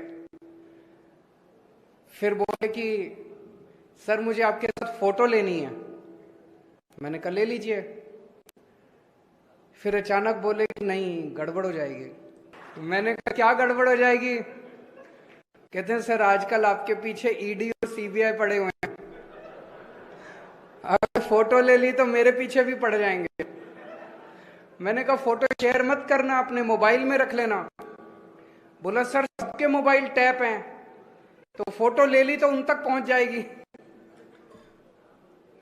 फिर बोले कि सर मुझे आपके साथ फोटो लेनी है। मैंने कहा ले लीजिए। फिर अचानक बोले कि नहीं, गड़बड़ हो जाएगी। तो मैंने कहा क्या गड़बड़ हो जाएगी? कहते हैं सर आजकल आपके पीछे ईडी और सीबीआई पड़े हुए हैं, अगर फोटो ले ली तो मेरे पीछे भी पड़ जाएंगे। मैंने कहा फोटो शेयर मत करना, अपने मोबाइल में रख लेना। बोला सर सबके मोबाइल टैप हैं, तो फोटो ले ली तो उन तक पहुंच जाएगी।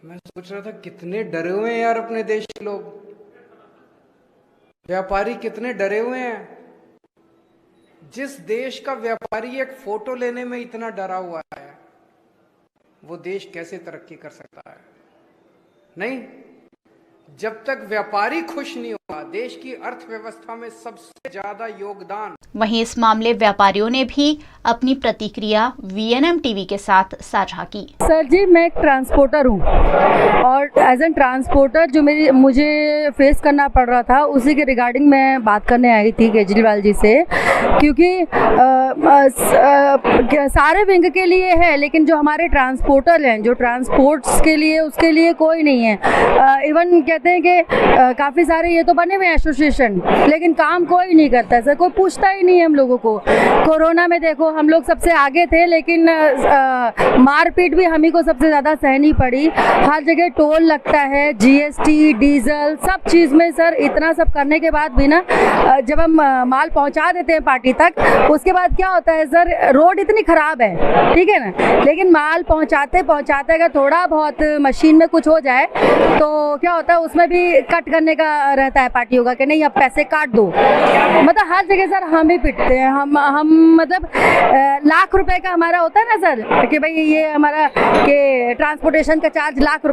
मैं सोच रहा था कितने डरे हुए हैं यार अपने देश के लोग, व्यापारी कितने डरे हुए हैं। जिस देश का व्यापारी एक फोटो लेने में इतना डरा हुआ है, वो देश कैसे तरक्की कर सकता है? नहीं, जब तक व्यापारी खुश नहीं देश की अर्थव्यवस्था में सबसे ज्यादा योगदान। वहीं इस मामले व्यापारियों ने भी अपनी प्रतिक्रिया VNM टीवी के साथ साझा की। सर जी, मैं एक ट्रांसपोर्टर हूँ और एज एन ट्रांसपोर्टर जो मुझे फेस करना पड़ रहा था उसी के रिगार्डिंग मैं बात करने आई थी केजरीवाल जी से, क्योंकि सारे विंग के लिए है लेकिन जो हमारे ट्रांसपोर्टर हैं, जो ट्रांसपोर्ट्स के लिए, उसके लिए कोई नहीं है। इवन कहते हैं कि काफ़ी सारे ये तो बने हुए एसोसिएशन, लेकिन काम कोई नहीं करता है सर, कोई पूछता ही नहीं है हम लोगों को। कोरोना में देखो हम लोग सबसे आगे थे, लेकिन मारपीट भी हम ही को सबसे ज़्यादा सहनी पड़ी। हर जगह टोल लगता है, GST, डीजल, सब चीज़ में सर इतना सब करने के बाद भी ना, जब हम माल पहुंचा देते हैं पार्टी तक, उसके बाद क्या होता है सर, रोड इतनी ख़राब है, ठीक है ना, लेकिन माल पहुंचाते अगर थोड़ा बहुत मशीन में कुछ हो जाए तो क्या होता है, उसमें भी कट करने का रहता है पार्टियों का कि नहीं अब पैसे काट दो। मतलब हर जगह सर हम ही पिटते हैं। हम मतलब लाख रुपए का हमारा होता है ना सर कि भाई ये हमारा कि ट्रांसपोर्टेशन का चार्ज लाख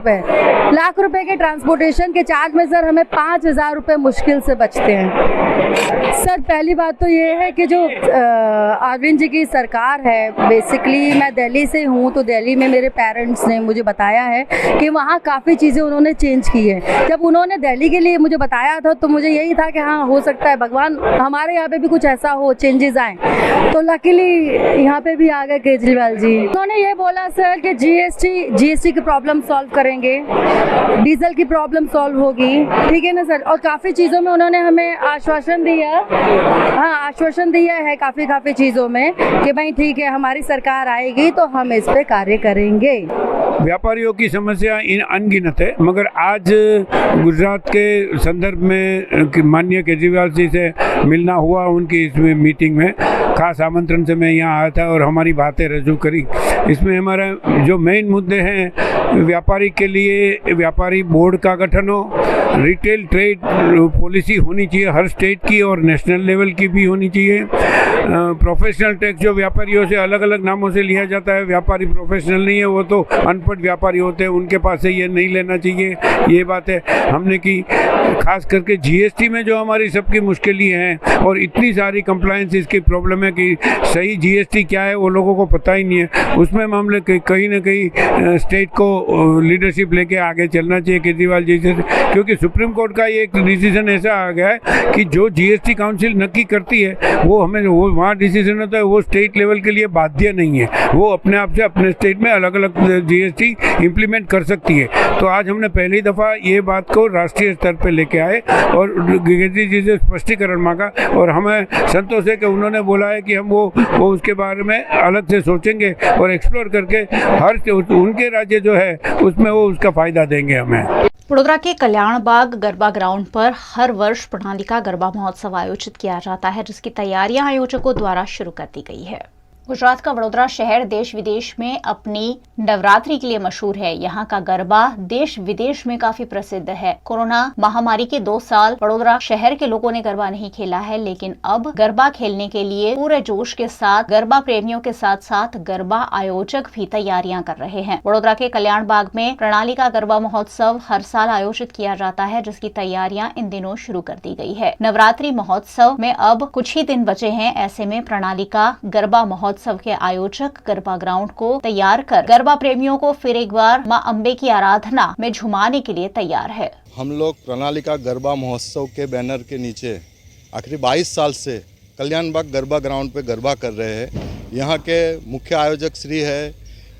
रुपए के ट्रांसपोर्टेशन के चार्ज में सर हमें 5,000 रुपये मुश्किल से बचते हैं। सर पहली बात तो ये है कि जो अरविंद जी की सरकार है, बेसिकली मैं दिल्ली से हूँ, तो दिल्ली में मेरे पेरेंट्स ने मुझे बताया है कि वहाँ काफ़ी चीज़ें उन्होंने चेंज की है। जब उन्होंने दिल्ली के लिए मुझे बताया था तो मुझे यही था कि हाँ हो सकता है भगवान हमारे यहाँ पे भी कुछ ऐसा हो, चेंजेस आए। तो लकीली यहाँ पे भी आ गए केजरीवाल जी। उन्होंने ये बोला सर कि GST की प्रॉब्लम सॉल्व करेंगे, डीजल की प्रॉब्लम सॉल्व होगी, ठीक है ना सर। और काफ़ी चीज़ों में उन्होंने हमें आश्वासन दिया है काफ़ी चीज़ों में कि भाई ठीक है हमारी सरकार आएगी तो हम इस पे कार्य करेंगे। व्यापारियों की समस्या अनगिनत है, मगर आज गुजरात के संदर्भ में माननीय केजरीवाल जी से मिलना हुआ, उनकी इसमें मीटिंग में खास आमंत्रण से मैं यहाँ आया था और हमारी बातें रजू करी। इसमें हमारा जो मेन मुद्दे हैं, व्यापारी के लिए व्यापारी बोर्ड का गठन हो, रिटेल ट्रेड पॉलिसी होनी चाहिए हर स्टेट की और नेशनल लेवल की भी होनी चाहिए। प्रोफेशनल टैक्स जो व्यापारियों से अलग अलग नामों से लिया जाता है, व्यापारी प्रोफेशनल नहीं है, वो तो अनपढ़ व्यापारी होते हैं, उनके पास से ये नहीं लेना चाहिए। ये बात है हमने की। खास करके GST में जो हमारी सबकी मुश्किलें हैं और इतनी सारी कंप्लायंस इसकी प्रॉब्लम है कि सही GST क्या है वो लोगों को पता ही नहीं है। उसमें मामले कहीं ना कहीं स्टेट को लीडरशिप लेके आगे चलना चाहिए केजरीवाल जी से, क्योंकि सुप्रीम कोर्ट का ये एक डिसीजन ऐसा आ गया है कि जो GST काउंसिल नक्की करती है वो वहाँ डिसीजन होता है, वो स्टेट लेवल के लिए बाध्य नहीं है, वो अपने आप से अपने स्टेट में अलग अलग GST इम्प्लीमेंट कर सकती है। तो आज हमने पहली दफ़ा ये बात को राष्ट्रीय स्तर पर लेके आए और केजरी जी से स्पष्टीकरण मांगा और हमें संतोष है कि उन्होंने बोला है कि हम वो उसके बारे में अलग से सोचेंगे और एक्सप्लोर करके हर उनके राज्य जो है उसमें वो उसका फ़ायदा देंगे हमें। वडोदरा के कल्याण बाग गरबा ग्राउंड पर हर वर्ष प्रणालिका गरबा महोत्सव आयोजित किया जाता है, जिसकी तैयारियां आयोजकों द्वारा शुरू कर दी गई है। गुजरात का वडोदरा शहर देश विदेश में अपनी नवरात्रि के लिए मशहूर है। यहाँ का गरबा देश विदेश में काफी प्रसिद्ध है। कोरोना महामारी के 2 साल वडोदरा शहर के लोगों ने गरबा नहीं खेला है, लेकिन अब गरबा खेलने के लिए पूरे जोश के साथ गरबा प्रेमियों के साथ साथ गरबा आयोजक भी तैयारियां कर रहे हैं। वडोदरा के कल्याण बाग में प्रणालिका गरबा महोत्सव हर साल आयोजित किया जाता है, जिसकी तैयारियां इन दिनों शुरू कर दी गई है। नवरात्रि महोत्सव में अब कुछ ही दिन बचे हैं, ऐसे में प्रणालिका गरबा महोत्सव के आयोजक गरबा ग्राउंड को तैयार कर गरबा प्रेमियों को फिर एक बार मां अम्बे की आराधना में झुमाने के लिए तैयार है। हम लोग प्रणालिका गरबा महोत्सव के बैनर के नीचे आखिरी 22 साल से कल्याण बाग गरबा ग्राउंड पे गरबा कर रहे हैं। यहाँ के मुख्य आयोजक श्री है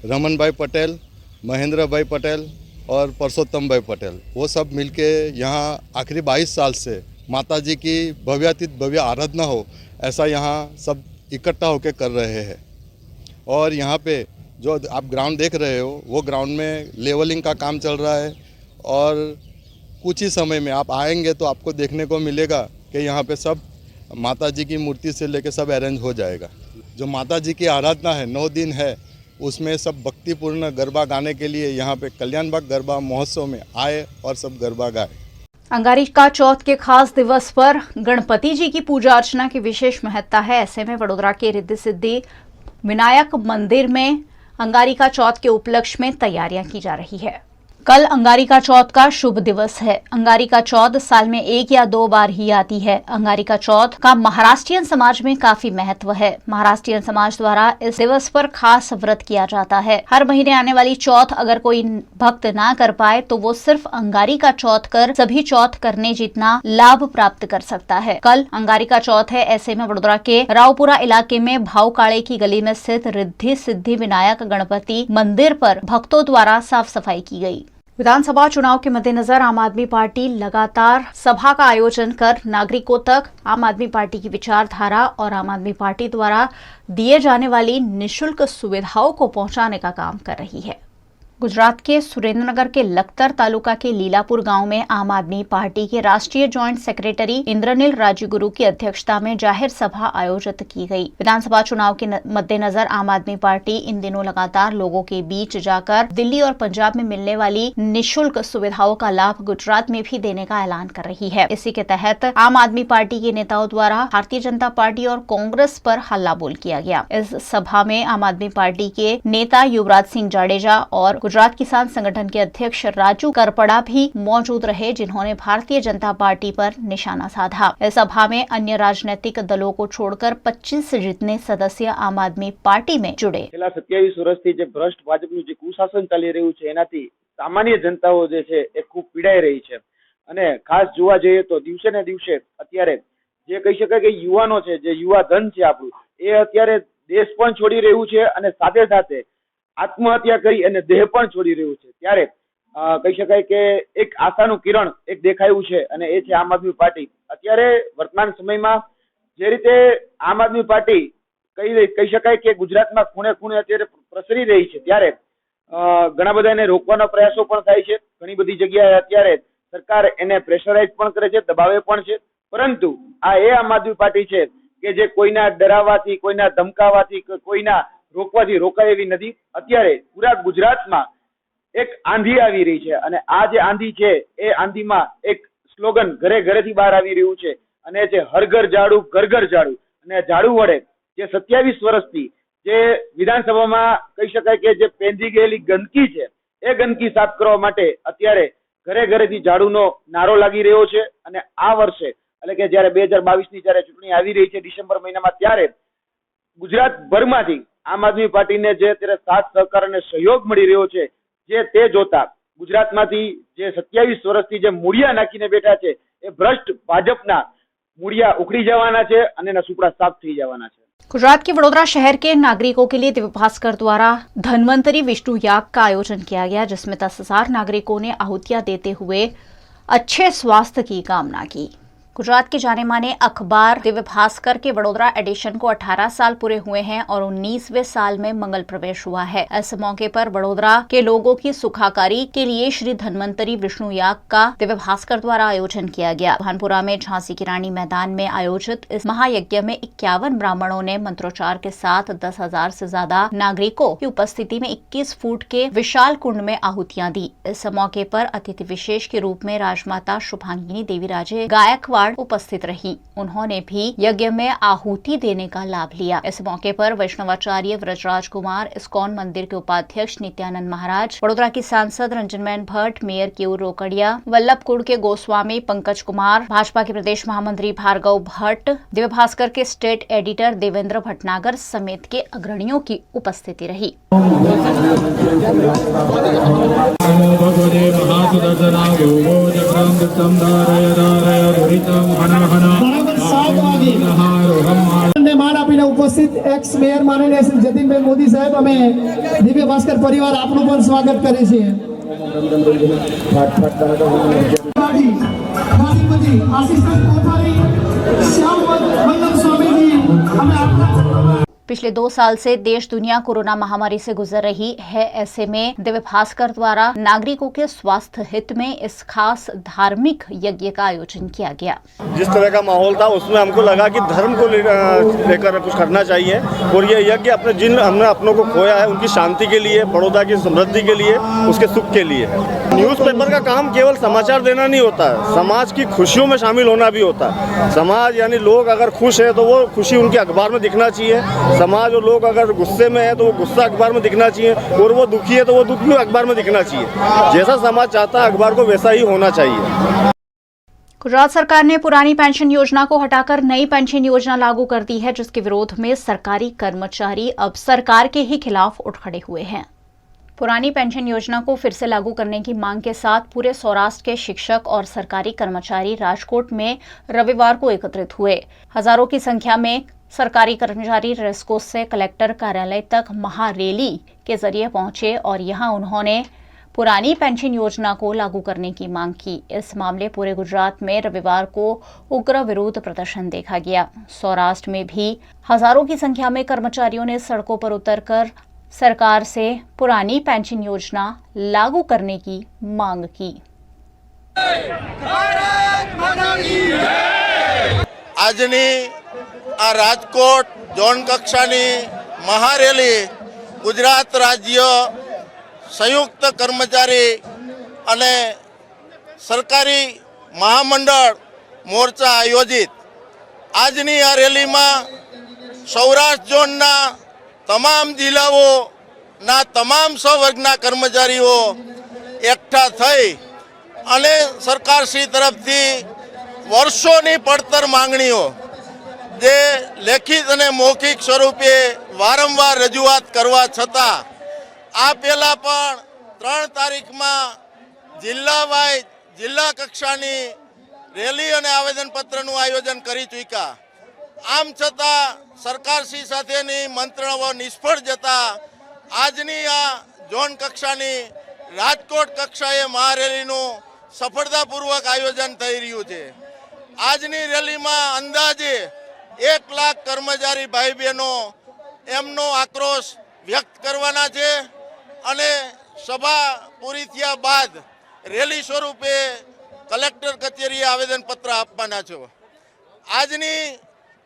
रमन भाई पटेल, महेंद्र भाई पटेल और परसोत्तम भाई पटेल। वो सब मिलके यहाँ आखिरी 22 साल से माता जी की भव्यातीत भव्य आराधना हो ऐसा यहाँ सब इकट्ठा होकर कर रहे हैं। और यहाँ पे जो आप ग्राउंड देख रहे हो वो ग्राउंड में लेवलिंग का काम चल रहा है और कुछ ही समय में आप आएंगे तो आपको देखने को मिलेगा कि यहाँ पे सब माता जी की मूर्ति से लेके सब अरेंज हो जाएगा। जो माता जी की आराधना है 9 दिन है, उसमें सब भक्तिपूर्ण गरबा गाने के लिए यहाँ पे कल्याण बाग गरबा महोत्सव में आए और सब गरबा गाए। अंगारिका चौथ के खास दिवस पर गणपति जी की पूजा अर्चना की विशेष महत्ता है। ऐसे में वडोदरा के रिद्धि सिद्धि विनायक मंदिर में अंगारिका चौथ के उपलक्ष्य में तैयारियां की जा रही है। कल अंगारिका चौथ का शुभ दिवस है। अंगारिका चौथ साल में 1 या 2 बार ही आती है। अंगारिका चौथ का महाराष्ट्रियन समाज में काफी महत्व है। महाराष्ट्रियन समाज द्वारा इस दिवस पर खास व्रत किया जाता है। हर महीने आने वाली चौथ अगर कोई भक्त ना कर पाए तो वो सिर्फ अंगारिका चौथ कर सभी चौथ करने जितना लाभ प्राप्त कर सकता है। कल अंगारिका चौथ है, ऐसे में वडोदरा के रावपुरा इलाके में भावकाड़े की गली में स्थित रिद्धि सिद्धि विनायक गणपति मंदिर पर भक्तों द्वारा साफ सफाई की गई। विधानसभा चुनाव के मद्देनजर आम आदमी पार्टी लगातार सभा का आयोजन कर नागरिकों तक आम आदमी पार्टी की विचारधारा और आम आदमी पार्टी द्वारा दिए जाने वाली निःशुल्क सुविधाओं को पहुंचाने का काम कर रही है। गुजरात के सुरेंद्रनगर के लखतर तालुका के लीलापुर गांव में आम आदमी पार्टी के राष्ट्रीय जॉइंट सेक्रेटरी इंद्रनील राजगुरु की अध्यक्षता में जाहिर सभा आयोजित की गई। विधानसभा चुनाव के मद्देनजर आम आदमी पार्टी इन दिनों लगातार लोगों के बीच जाकर दिल्ली और पंजाब में मिलने वाली निःशुल्क सुविधाओं का लाभ गुजरात में भी देने का ऐलान कर रही है। इसी के तहत आम आदमी पार्टी के नेताओं द्वारा भारतीय जनता पार्टी और कांग्रेस पर हल्ला बोल किया गया। इस सभा में आम आदमी पार्टी के नेता युवराज सिंह जाडेजा और गुजरात किसान संगठन के अध्यक्ष राजू करपड़ा भी मौजूद रहे, जिन्होंने भारतीय जनता पार्टी पर निशाना साधा। इस सभा में अन्य राजनीतिक दलों को छोड़कर 25 से जितने सदस्य आम आदमी पार्टी में जुड़े। છેલ્લા 27 વર્ષથી જે ભ્રષ્ટ ભાજપનું જે કુશાસન ચાલી રહ્યું છે એનાથી સામાન્ય જનતાઓ જે છે એ ખૂબ પીડાઈ રહી છે અને ખાસ જોવા જઈએ તો દિવસે ને દિવસે અત્યારે જે કહી શકાય કે યુવાનો છે, જે યુવા ધન છે આપણું, એ અત્યારે દેશ પણ છોડી રહ્યું છે અને સાથે સાથે આત્મહત્યા કરી અને દેહ પણ છોડી રહ્યું છે। ત્યારે કહી શકાય કે એક આશાનું કિરણ એક દેખાયું છે અને એ છે આમ આદમી પાર્ટી। અત્યારે વર્તમાન સમયમાં જે રીતે આમ આદમી પાર્ટી કહી શકાય કે ગુજરાતમાં ખૂણે ખૂણે અત્યારે પ્રસરી રહી છે, ત્યારે ઘણા બધા એને રોકવાના પ્રયાસો પણ થાય છે। ઘણી બધી જગ્યાએ અત્યારે સરકાર એને પ્રેશરાઇઝ પણ કરે છે, દબાવે પણ છે, પરંતુ આ એ આમ આદમી પાર્ટી છે કે જે કોઈના ડરાવવાથી, કોઈના ધમકાવવાથી, કોઈના રોકવાથી રોકાય એવી નથી। અત્યારે પૂરા ગુજરાતમાં એક આંધી આવી રહી છે અને આ જે આંધી છે એ આંધીમાં એક સ્લોગન ઘરે ઘરેથી બહાર આવી રહ્યું છે અને છે હર ઘર ઝાડુ ઘર ઘર ઝાડુ। અને ઝાડુ વડે જે 27 વર્ષથી જે વિધાનસભામાં કહી શકાય કે જે પેંજી ગયેલી ગંદકી છે એ ગંદકી સાફ કરવા માટે અત્યારે ઘરે ઘરેથી ઝાડુનો નારો લાગી રહ્યો છે। અને આ વર્ષે એટલે કે જ્યારે 2022ની જ્યારે ચૂંટણી આવી રહી છે ડિસેમ્બર મહિનામાં, ત્યારે ગુજરાતભરમાંથી આમ આદમી પાર્ટીને જે અત્યારે સાથ સહકાર અને સહયોગ મળી રહ્યો છે, જે તે જોતા ગુજરાતમાંથી જે 27 વર્ષથી જે મૂળિયા નાખીને બેઠા છે એ ભ્રષ્ટ ભાજપના મૂળિયા ઉખડી જવાના છે અને એના સુપડા સાફ થઈ જવાના છે। गुजरात के वडोदरा शहर के नागरिकों के लिए दिव्य भास्कर द्वारा धन्वंतरी विष्णु याग का आयोजन किया गया, जिसमें 10,000 नागरिकों ने आहुतियां देते हुए अच्छे स्वास्थ्य की कामना की। गुजरात के जाने माने अखबार दिव्य भास्कर के वडोदरा एडिशन को 18 साल पूरे हुए हैं और 19वें साल में मंगल प्रवेश हुआ है। इस मौके पर वडोदरा के लोगों की सुखाकारी के लिए श्री धन्वंतरी विष्णु याग का दिव्य भास्कर द्वारा आयोजन किया गया। भानपुरा में झांसी की रानी मैदान में आयोजित इस महायज्ञ में 51 ब्राह्मणों ने मंत्रोच्चार के साथ 10,000 से ज्यादा नागरिकों की उपस्थिति में 21 फुट के विशाल कुंड में आहुतियां दी। इस मौके पर अतिथि विशेष के रूप में राजमाता शुभांगिनी देवीराजे गायकवाड़ उपस्थित रही। उन्होंने भी यज्ञ में आहुति देने का लाभ लिया। इस मौके पर वैष्णवाचार्य व्रजराज कुमार, इस्कॉन मंदिर के उपाध्यक्ष नित्यानंद महाराज, वडोदरा की सांसद रंजनबेन भट्ट, मेयर केयूर रोकड़िया, वल्लभकुंड के गोस्वामी पंकज कुमार, भाजपा के प्रदेश महामंत्री भार्गव भट्ट, दिव्य भास्कर के स्टेट एडिटर देवेंद्र भटनागर समेत के अग्रणियों की उपस्थिति रही। માન આપીને ઉપસ્થિત એક્સ મેયર માનનીય શ્રી જતીનભાઈ મોદી સાહેબ, અમે દિવ્ય ભાસ્કર પરિવાર આપનું પણ સ્વાગત કરે છે। पिछले 2 साल से देश दुनिया कोरोना महामारी से गुजर रही है। ऐसे में दिव्य भास्कर द्वारा नागरिकों के स्वास्थ्य हित में इस खास धार्मिक यज्ञ का आयोजन किया गया। जिस तरह का माहौल था उसमें हमको लगा कि धर्म को लेकर कुछ करना चाहिए और ये यज्ञ अपने जिन हमने अपनों को खोया है उनकी शांति के लिए, बड़ौदा की समृद्धि के लिए, उसके सुख के लिए। न्यूज़पेपर का काम केवल समाचार देना नहीं होता है, समाज की खुशियों में शामिल होना भी होता है। समाज यानी लोग अगर खुश है तो वो खुशी उनके अखबार में दिखना चाहिए। समाज और लोग अगर गुस्से में है तो वो गुस्सा अखबार में दिखना चाहिए, और वो दुखी है तो वो दुख भी अखबार में दिखना चाहिए। जैसा समाज चाहता है अखबार को वैसा ही होना चाहिए। गुजरात सरकार ने पुरानी पेंशन योजना को हटाकर नई पेंशन योजना लागू कर दी है, जिसके विरोध में सरकारी कर्मचारी अब सरकार के ही खिलाफ उठ खड़े हुए हैं। पुरानी पेंशन योजना को फिर से लागू करने की मांग के साथ पूरे सौराष्ट्र के शिक्षक और सरकारी कर्मचारी राजकोट में रविवार को एकत्रित हुए। हजारों की संख्या में सरकारी कर्मचारी रेसकोर्स से कलेक्टर कार्यालय तक महारैली के जरिए पहुंचे और यहां उन्होंने पुरानी पेंशन योजना को लागू करने की मांग की। इस मामले पूरे गुजरात में रविवार को उग्र विरोध प्रदर्शन देखा गया। सौराष्ट्र में भी हजारों की संख्या में कर्मचारियों ने सड़कों पर उतरकर सरकार से पुरानी पेंशन योजना लागू करने की मांग की। આજની આ રાજકોટ ઝોન કક્ષાની મહારેલી ગુજરાત રાજ્ય સંયુક્ત કર્મચારી અને સરકારી મહામંડળ મોરચા આયોજિત આજની આ રેલીમાં સૌરાષ્ટ્ર ઝોનના તમામ જિલ્લાઓના તમામ સ્વર્ગના કર્મચારીઓ એકઠા થઈ અને સરકારશ્રી તરફથી વર્ષોની પડતર માંગણીઓ જે લેખિત અને મૌખિક સ્વરૂપે વારંવાર રજૂઆત કરવા છતાં આ પહેલાં પણ 3 તારીખમાં જિલ્લા વાઇઝ જિલ્લા કક્ષાની રેલી અને આવેદનપત્રનું આયોજન કરી ચૂક્યા। આમ છતાં સરકારશ્રી સાથેની મંત્રણાઓ નિષ્ફળ જતા આજની આ ઝોન કક્ષાની રાજકોટ કક્ષાએ મહારેલીનું સફળતાપૂર્વક આયોજન થઈ રહ્યું છે। આજની રેલીમાં અંદાજે 1 લાખ કર્મચારી ભાઈ બહેનો એમનો આક્રોશ વ્યક્ત કરવાના છે અને સભા પૂરી થયા બાદ રેલી સ્વરૂપે કલેક્ટર કચેરીએ આવેદનપત્ર આપવાના છે। આજની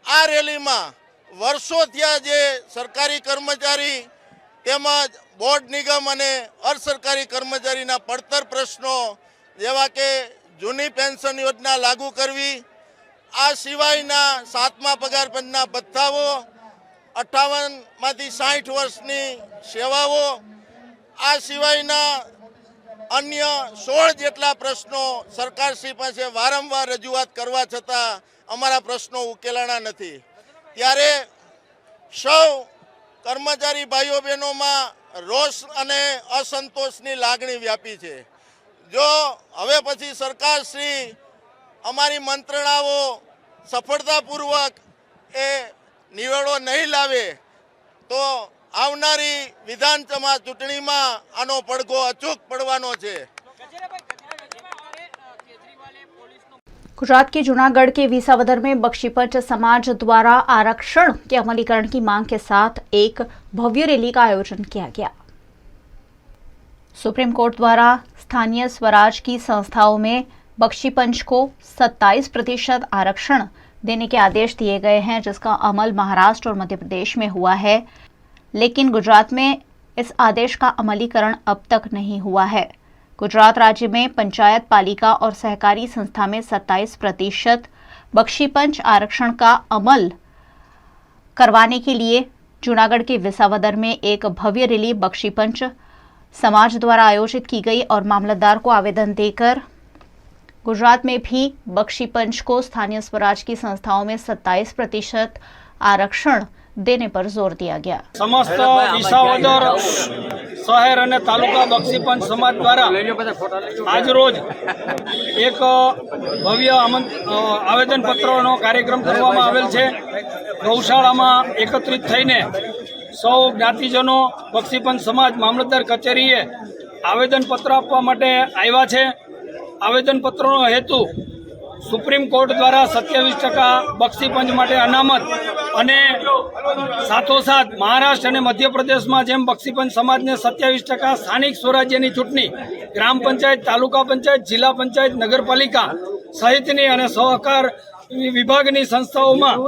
આ રેલીમાં વર્ષો થયા જે સરકારી કર્મચારી તેમજ બોર્ડ નિગમ અને અર્ધસરકારી કર્મચારીના પડતર પ્રશ્નો જેવા કે જૂની પેન્શન યોજના લાગુ કરવી, આ સિવાયના 7મા પગાર પંચના ભથ્થાઓ, 58માંથી 60 વર્ષની સેવાઓ, આ સિવાયના अन्य 16 જેટલા પ્રશ્નો સરકારશ્રી પાસે વારંવાર રજૂઆત કરવા છતાં અમારા પ્રશ્નો ઉકેલાણા નથી। ત્યારે સૌ કર્મચારી ભાઈઓ બહેનોમાં રોષ અને અસંતોષની લાગણી વ્યાપી છે। જો હવે પછી સરકારશ્રી અમારી મંત્રણાઓ સફળતાપૂર્વક એ નિવેડો નહીં લાવે તો આવનારી વિધાનસભા ચૂંટણીમાં આનો પડઘો અચૂક પડવાનો છે। गुजरात के जूनागढ़ के विसावदर में बख्शीपंच समाज द्वारा आरक्षण के अमलीकरण की मांग के साथ एक भव्य रैली का आयोजन किया गया। सुप्रीम कोर्ट द्वारा स्थानीय स्वराज की संस्थाओं में बख्शीपंच को 27% आरक्षण देने के आदेश दिए गए हैं, जिसका अमल महाराष्ट्र और मध्य प्रदेश में हुआ है, लेकिन गुजरात में इस आदेश का अमलीकरण अब तक नहीं हुआ है। गुजरात राज्य में पंचायत पालिका और सहकारी संस्था में 27% बख्शीपंच आरक्षण का अमल करवाने के लिए जूनागढ़ के विसावदर में एक भव्य रैली बख्शीपंच समाज द्वारा आयोजित की गई और मामलतदार को आवेदन देकर गुजरात में भी बख्शीपंच को स्थानीय स्वराज की संस्थाओं में 27% आरक्षण देने पर जोर दिया गया। समस्त विसावदर शहर અને તાલુકા બક્ષીપંચ સમાજ દ્વારા આજ રોજ એક ભવ્ય આવેદનપત્રનો કાર્યક્રમ કરવામાં આવેલ છે। ગૌશાળામાં એકત્રિત થઈને સૌ જ્ઞાતિજનો બક્ષીપંચ સમાજ મામલતદાર કચેરીએ આવેદનપત્ર આપવા માટે આવ્યા છે। આવેદનપત્રનો હેતુ સુપ્રીમ કોર્ટ દ્વારા 27% બક્ષીપંચ માટે અનામત અને સાથોસાથ મહારાષ્ટ્ર અને મધ્યપ્રદેશમાં જેમ બક્ષીપંચ સમાજને 27% સ્થાનિક સ્વરાજ્યની ચૂંટણી, ગ્રામ પંચાયત, તાલુકા પંચાયત, જિલ્લા પંચાયત, નગરપાલિકા સહિતની અને સહકાર વિભાગની સંસ્થાઓમાં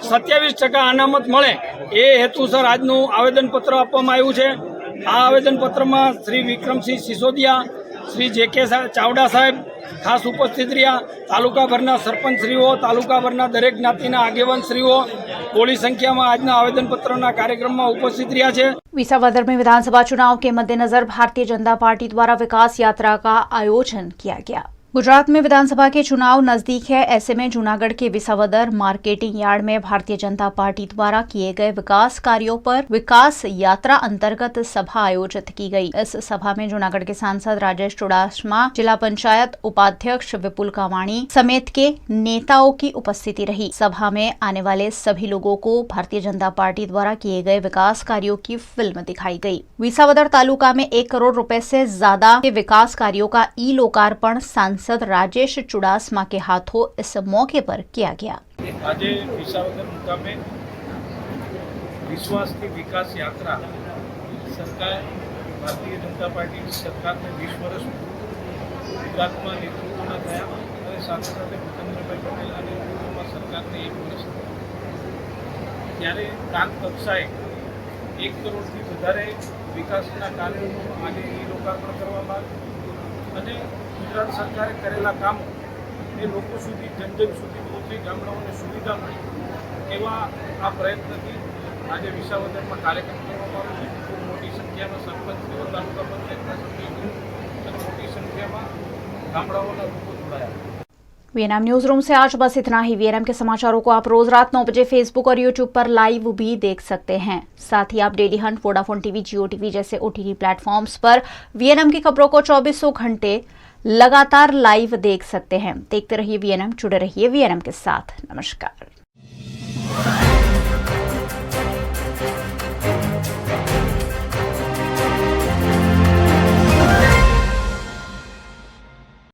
27% અનામત મળે એ હેતુસર આજનું આવેદનપત્ર આપવામાં આવ્યું છે। આ આવેદનપત્રમાં શ્રી વિક્રમસિંહ સિસોદિયા, શ્રી જે.કે. ચાવડા સાહેબ ખાસ ઉપસ્થિત રહ્યા। તાલુકાભરના સરપંચશ્રીઓ, તાલુકાભરના દરેક જ્ઞાતિના આગેવાનશ્રીઓ બોડી સંખ્યામાં આજના આવેદનપત્રના કાર્યક્રમમાં ઉપસ્થિત રહ્યા છે। विसावदर में विधानसभा चुनाव के मद्देनजर भारतीय जनता पार्टी द्वारा विकास यात्रा का आयोजन किया गया। गुजरात में विधानसभा के चुनाव नजदीक है, ऐसे में जूनागढ़ के विसावदर मार्केटिंग यार्ड में भारतीय जनता पार्टी द्वारा किए गए विकास कार्यों पर विकास यात्रा अंतर्गत सभा आयोजित की गई। इस सभा में जूनागढ़ के सांसद राजेश चुड़ासमा, जिला पंचायत उपाध्यक्ष विपुल कावाणी समेत के नेताओं की उपस्थिति रही। सभा में आने वाले सभी लोगों को भारतीय जनता पार्टी द्वारा किए गए विकास कार्यों की फिल्म दिखाई गई। विसावदर तालुका में 1 करोड़ रुपए से ज्यादा के विकास कार्यों का ई लोकार्पण सांसद राजेश चुड़ासमा के हाथों इस मौके पर किया गया। आज विसावदर मुकामे विश्वास की विकास यात्रा सरकार भारतीय जनता पार्टी सरकार ने 20 वर्ष गुजरात में नेतृत्व थया और साथ साथ भूपेन्द्रभाई पटेल नेतृत्व में सरकार ने 1 वर्ष त्यारे प्रांत कक्षाए 1 करोड़ थी वधारे विकासना कार्यों आज ई लोकार्पण करवामां અને ગુજરાત સરકારે કરેલા કામો એ લોકો સુધી જન સુધી પહોંચી ગામડાઓને સુવિધા મળે એવા આ પ્રયત્નથી આજે વિસાવદરમાં કાર્યક્રમ કરવામાં આવ્યો છે। ખૂબ મોટી સંખ્યામાં સરપંચો, તાલુકા પંચાયતના સભ્યો અને મોટી સંખ્યામાં ગામડાઓના લોકો જોડાયા। वीएनएम न्यूज रूम से आज बस इतना ही। वीएनएम के समाचारों को आप रोज रात 9 बजे फेसबुक और यूट्यूब पर लाइव भी देख सकते हैं। साथ ही आप डेली हंट, वोडाफोन टीवी, जियो टीवी जैसे ओटीटी प्लेटफॉर्म्स पर वीएनएम की खबरों को 24 घंटे लगातार लाइव देख सकते हैं। देखते रहिए वीएनएम, जुड़े रहिए वीएनएम के साथ। नमस्कार।